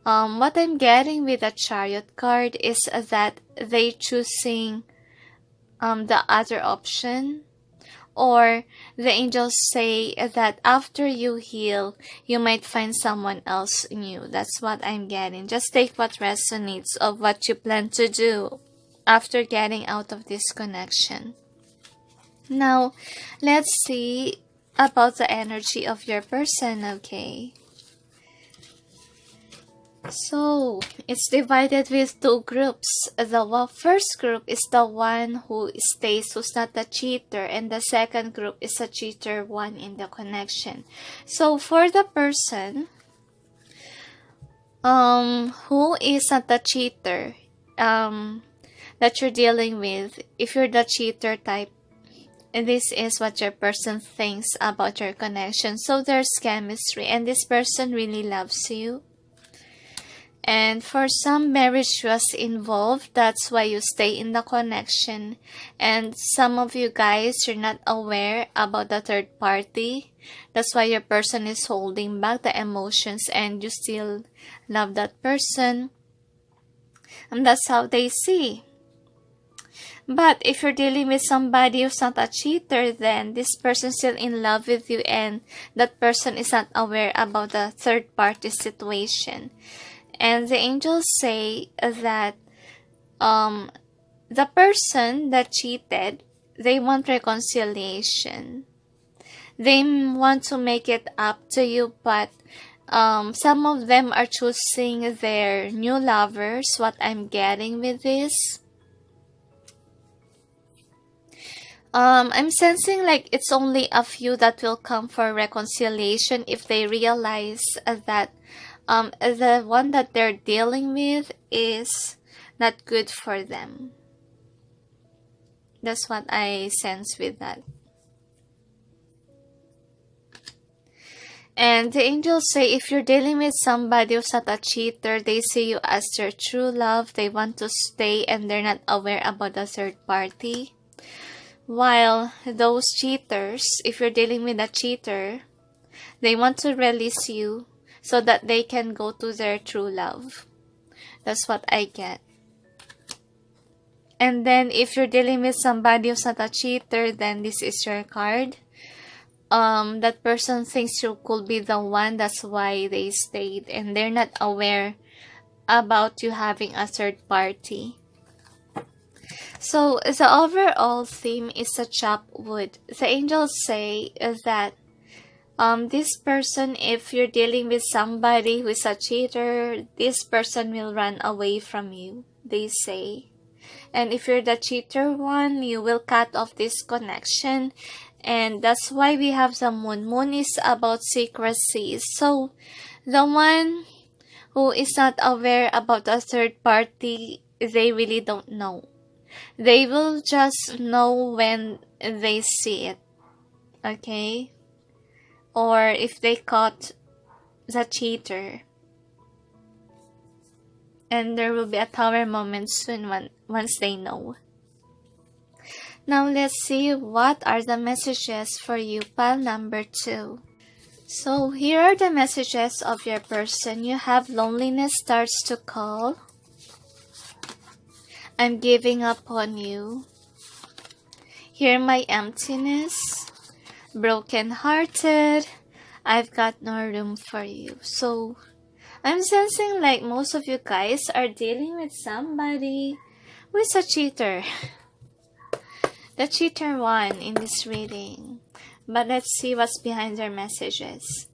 S1: What I'm getting with the Chariot card is that they choosing the other option. Or the angels say that after you heal, you might find someone else new. That's what I'm getting. Just take what resonates of what you plan to do after getting out of this connection. Now, let's see about the energy of your person, okay? So, it's divided with 2 groups. The first group is the one who stays, who's not the cheater, and the second group is a cheater one in the connection. So, for the person who is not the cheater that you're dealing with, if you're the cheater type, this is what your person thinks about your connection. So, there's chemistry, and this person really loves you. And for some, marriage was involved. That's why you stay in the connection. And some of you guys, you're not aware about the third party. That's why your person is holding back the emotions and you still love that person. And that's how they see. But if you're dealing with somebody who's not a cheater, then this person is still in love with you and that person is not aware about the third party situation. And the angels say that the person that cheated, they want reconciliation. They want to make it up to you, but some of them are choosing their new lovers, what I'm getting with this. I'm sensing like it's only a few that will come for reconciliation if they realize that the one that they're dealing with is not good for them. That's what I sense with that. And the angels say if you're dealing with somebody who's not a cheater, they see you as their true love. They want to stay and they're not aware about the third party. While those cheaters, if you're dealing with a cheater, they want to release you so that they can go to their true love. That's what I get. And then if you're dealing with somebody who's not a cheater, then this is your card. That person thinks you could be the one, that's why they stayed, and they're not aware about you having a third party. So the overall theme is a chopped wood. The angels say that this person, if you're dealing with somebody who is a cheater, this person will run away from you, they say. And if you're the cheater one, you will cut off this connection. And that's why we have the moon. Moon is about secrecy. So the one who is not aware about a third party, they really don't know. They will just know when they see it. Okay? Or if they caught the cheater. And there will be a tower moment soon once they know. Now let's see what are the messages for you, pile number 2. So here are the messages of your person. You have loneliness starts to call. I'm giving up on you. Hear my emptiness. Broken-hearted. I've got no room for you. So I'm sensing like most of you guys are dealing with somebody who is a cheater. The cheater one in this reading. But let's see what's behind their messages.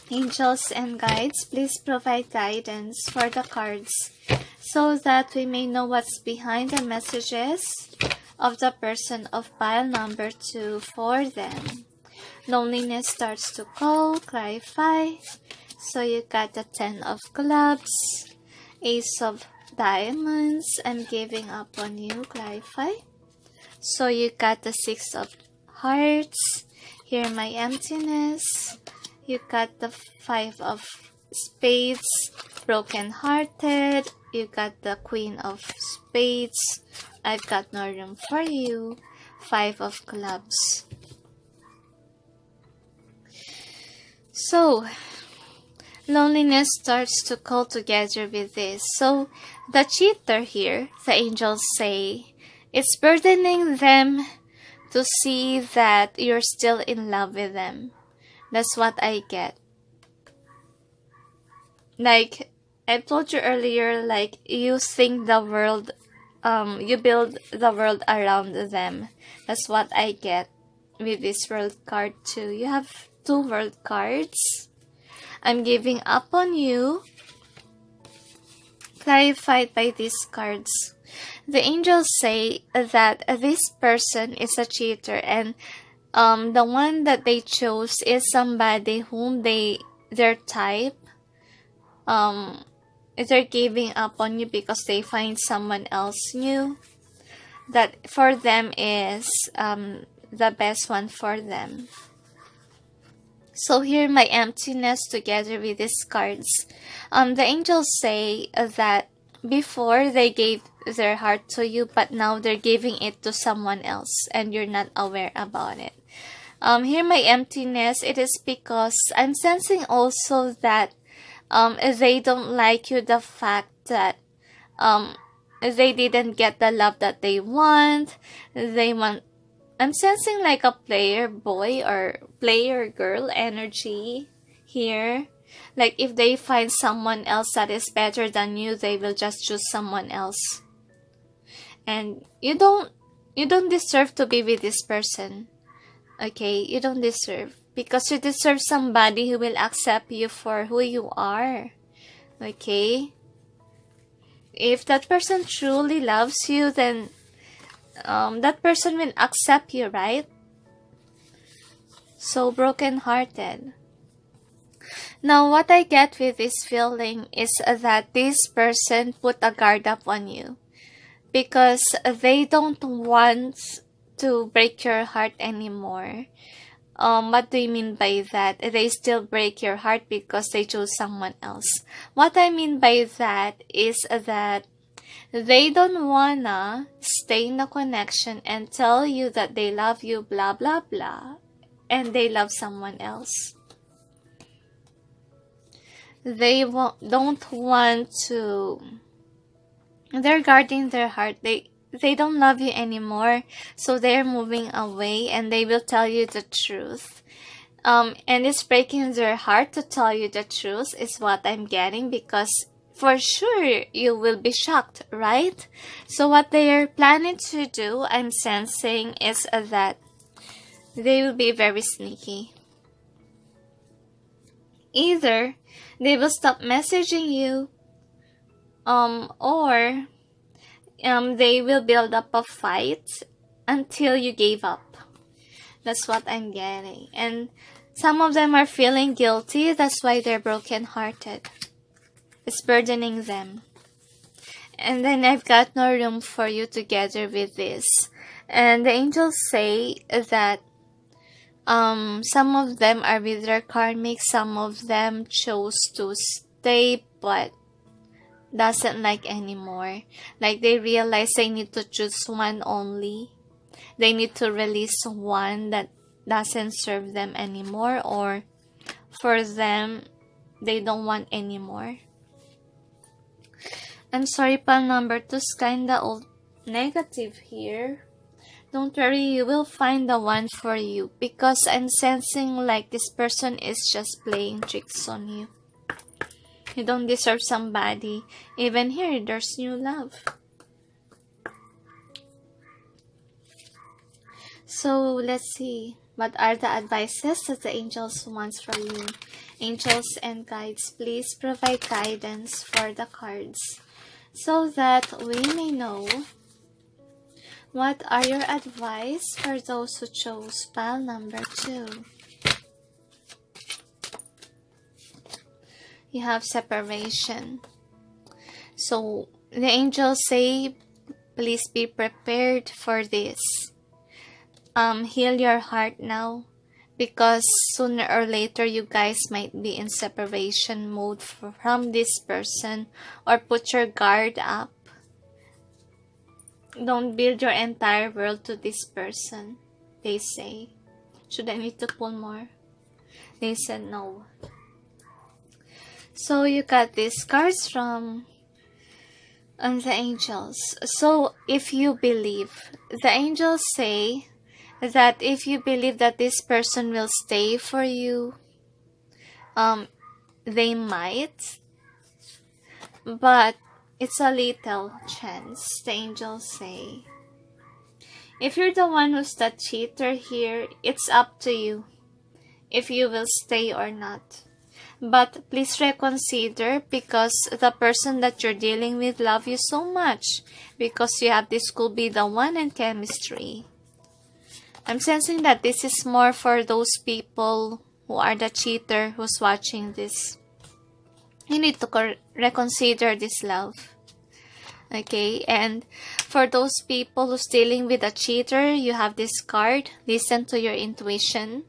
S1: Angels and guides, please provide guidance for the cards so that we may know what's behind the messages of the person of pile number 2 for them. Loneliness starts to call, clarify. So you got the 10 of clubs, Ace of diamonds, I'm giving up on you, clarify. So you got the 6 of hearts, hear my emptiness. You got the 5 of spades, broken-hearted. You got the Queen of spades, I've got no room for you. 5 of clubs. So loneliness starts to call together with this. So the cheater here, the angels say, it's burdening them to see that you're still in love with them. That's what I get. Like I told you earlier, like you think the world, you build the world around them. That's what I get with this world card too. You have 2 world cards. I'm giving up on you. Clarified by these cards. The angels say that this person is a cheater and the one that they chose is somebody whom their type, they're giving up on you because they find someone else new that for them is the best one for them. So here my emptiness together with these cards. The angels say that before they gave their heart to you, but now they're giving it to someone else and you're not aware about it. Here my emptiness, it is because I'm sensing also that they don't like you, the fact that they didn't get the love that they want. I'm sensing like a player boy or player girl energy here. Like if they find someone else that is better than you, they will just choose someone else. And you don't deserve to be with this person. Okay, you don't deserve. Because you deserve somebody who will accept you for who you are. Okay? If that person truly loves you, then that person will accept you, right? So broken-hearted. Now, what I get with this feeling is that this person put a guard up on you because they don't want to break your heart anymore. What do you mean by that? They still break your heart because they chose someone else. What I mean by that is that they don't wanna stay in a connection and tell you that they love you, blah, blah, blah, and they love someone else. They don't want to. They're guarding their heart. They don't love you anymore, so they're moving away, and they will tell you the truth. And it's breaking their heart to tell you the truth is what I'm getting, because for sure you will be shocked, right? So what they are planning to do, I'm sensing, is that they will be very sneaky. Either they will stop messaging you, or they will build up a fight until you gave up. That's what I'm getting. And some of them are feeling guilty. That's why they're broken-hearted. It's burdening them. And then I've got no room for you together with this. And the angels say that some of them are with their karmic. Some of them chose to stay but doesn't like anymore. Like they realize they need to choose one only. They need to release one that doesn't serve them anymore, or for them, they don't want anymore. I'm sorry, pile number 2 is kinda old negative here. Don't worry, you will find the one for you, because I'm sensing like this person is just playing tricks on you. You don't deserve somebody. Even here, there's new love. So, let's see. What are the advices that the angels want from you? Angels and guides, please provide guidance for the cards so that we may know what are your advice for those who chose pile number 2. You have separation. So, the angels say, please be prepared for this. Heal your heart now, because sooner or later you guys might be in separation mode from this person, or put your guard up. Don't build your entire world to this person, they say. Should I need to pull more? They said no. So you got these cards from the angels. So if you believe, the angels say that if you believe that this person will stay for you, they might, but it's a little chance, the angels say. If you're the one who's the cheater here, it's up to you if you will stay or not. But please reconsider, because the person that you're dealing with loves you so much, because you have this could be the one and chemistry. I'm sensing that this is more for those people who are the cheater who's watching this. You need to reconsider this love. Okay, and for those people who's dealing with a cheater, you have this card. Listen to your intuition.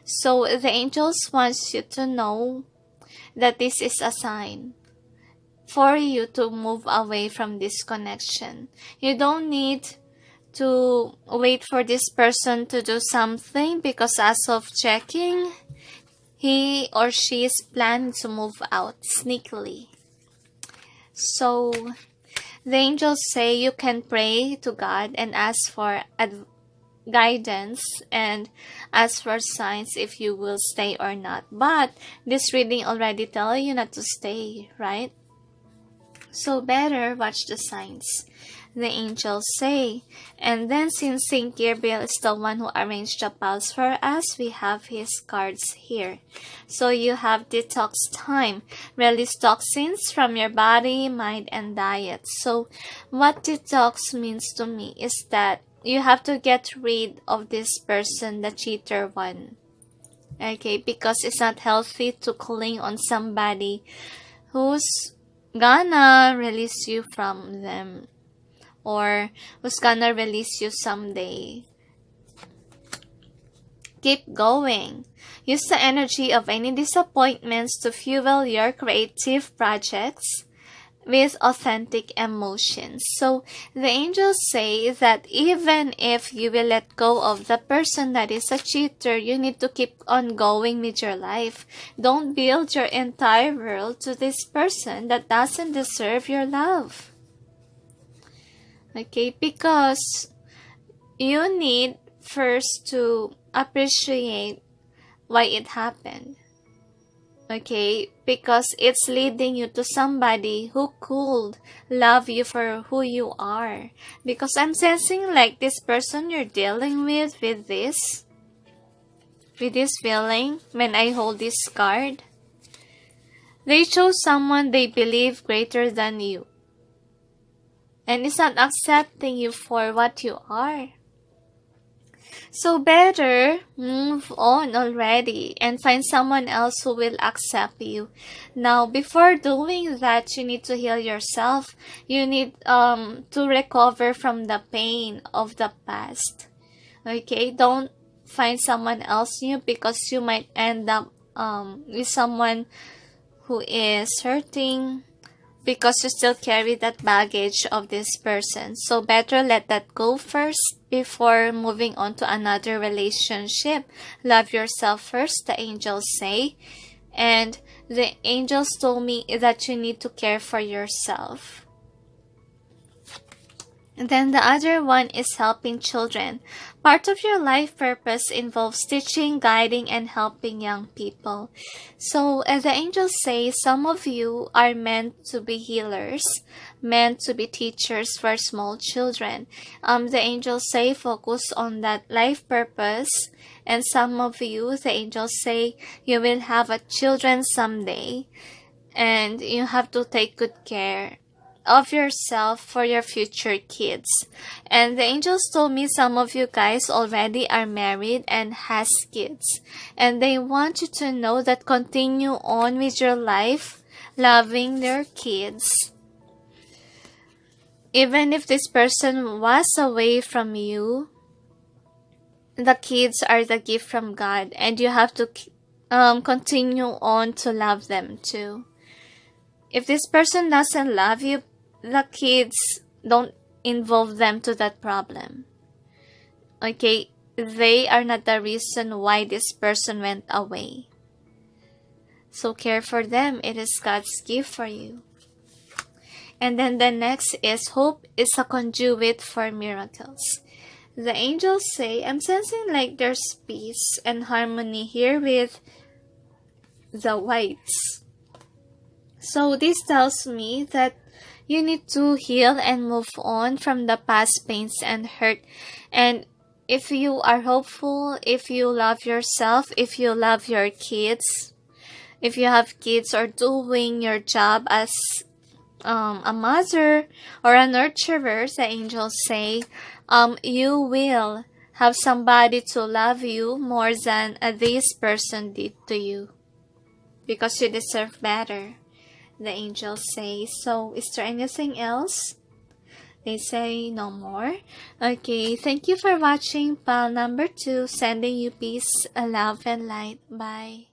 S1: So the angels wants you to know that this is a sign for you to move away from this connection. You don't need to wait for this person to do something, because as of checking, he or she is planning to move out sneakily. So the angels say you can pray to God and ask for guidance and ask for signs if you will stay or not. But this reading already tells you not to stay, right? So better watch the signs. the angels say. And then since Saint Gabriel is the one who arranged the piles for us, we have his cards here. So you have detox time. Release toxins from your body, mind, and diet. So what detox means to me is that you have to get rid of this person, the cheater one. Okay, because it's not healthy to cling on somebody who's gonna release you from them, or who's gonna release you someday. Keep going. Use the energy of any disappointments to fuel your creative projects with authentic emotions. So the angels say that even if you will let go of the person that is a cheater, you need to keep on going with your life. Don't build your entire world to this person that doesn't deserve your love. Okay, because you need first to appreciate why it happened. Okay, because it's leading you to somebody who could love you for who you are. Because I'm sensing like this person you're dealing with this feeling, when I hold this card, they chose someone they believe greater than you. And it's not accepting you for what you are. So better move on already and find someone else who will accept you. Now, before doing that, you need to heal yourself. You need to recover from the pain of the past. Okay? Don't find someone else new, because you might end up with someone who is hurting, because you still carry that baggage of this person. So better let that go first before moving on to another relationship. Love yourself first, the angels say. And the angels told me that you need to care for yourself. And then the other one is helping children. Part of your life purpose involves teaching, guiding, and helping young people. So, as the angels say, some of you are meant to be healers, meant to be teachers for small children. The angels say focus on that life purpose. And some of you, the angels say, you will have a children someday. And you have to take good care of yourself for your future kids. And the angels told me some of you guys already are married and has kids, and they want you to know that continue on with your life loving their kids. Even if this person was away from you, the kids are the gift from God, and you have to continue on to love them too. If this person doesn't love you, the kids, don't involve them to that problem. Okay? They are not the reason why this person went away. So care for them. It is God's gift for you. And then the next is hope is a conduit for miracles. The angels say, I'm sensing like there's peace and harmony here with the whites. So this tells me that you need to heal and move on from the past pains and hurt. And if you are hopeful, if you love yourself, if you love your kids, if you have kids or doing your job as a mother or a nurturer, the angels say, you will have somebody to love you more than this person did to you, because you deserve better, the angels say. So, is there anything else? They say no more. Okay, thank you for watching pile number 2, sending you peace, love, and light. Bye.